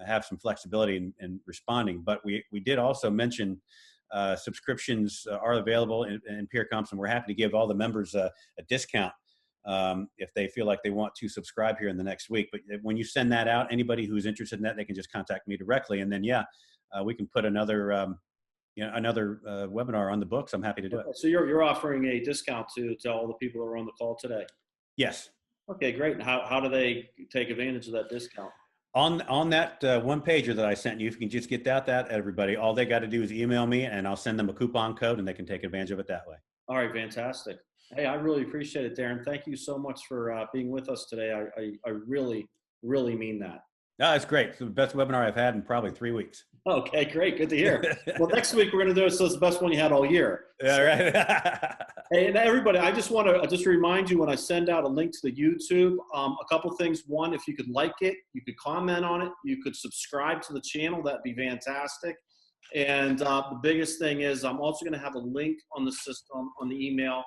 have some flexibility in responding. But we did also mention subscriptions are available in PeerComps, and we're happy to give all the members a discount if they feel like they want to subscribe here in the next week. But when you send that out, anybody who's interested in that, they can just contact me directly, and then we can put another webinar on the books. I'm happy to do it. So you're offering a discount to all the people that were on the call today? Yes. Okay, great. And how do they take advantage of that discount? On that one pager that I sent you, if you can just get that everybody, all they got to do is email me, and I'll send them a coupon code, and they can take advantage of it that way. All right, fantastic. Hey, I really appreciate it, Darren. Thank you so much for being with us today. I really, really mean that. No, it's great. It's the best webinar I've had in probably 3 weeks. Okay, great. Good to hear. Well, next week we're going to do it so it's the best one you had all year. Yeah, right. Hey, and everybody, I just want to just remind you when I send out a link to the YouTube, a couple things. One, if you could like it, you could comment on it, you could subscribe to the channel. That'd be fantastic. And the biggest thing is I'm also going to have a link on the system, on the email,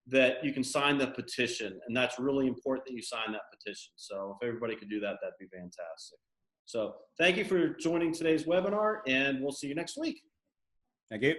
that you can sign the petition. And that's really important that you sign that petition. So if everybody could do that, that'd be fantastic. So thank you for joining today's webinar, and we'll see you next week. Thank you.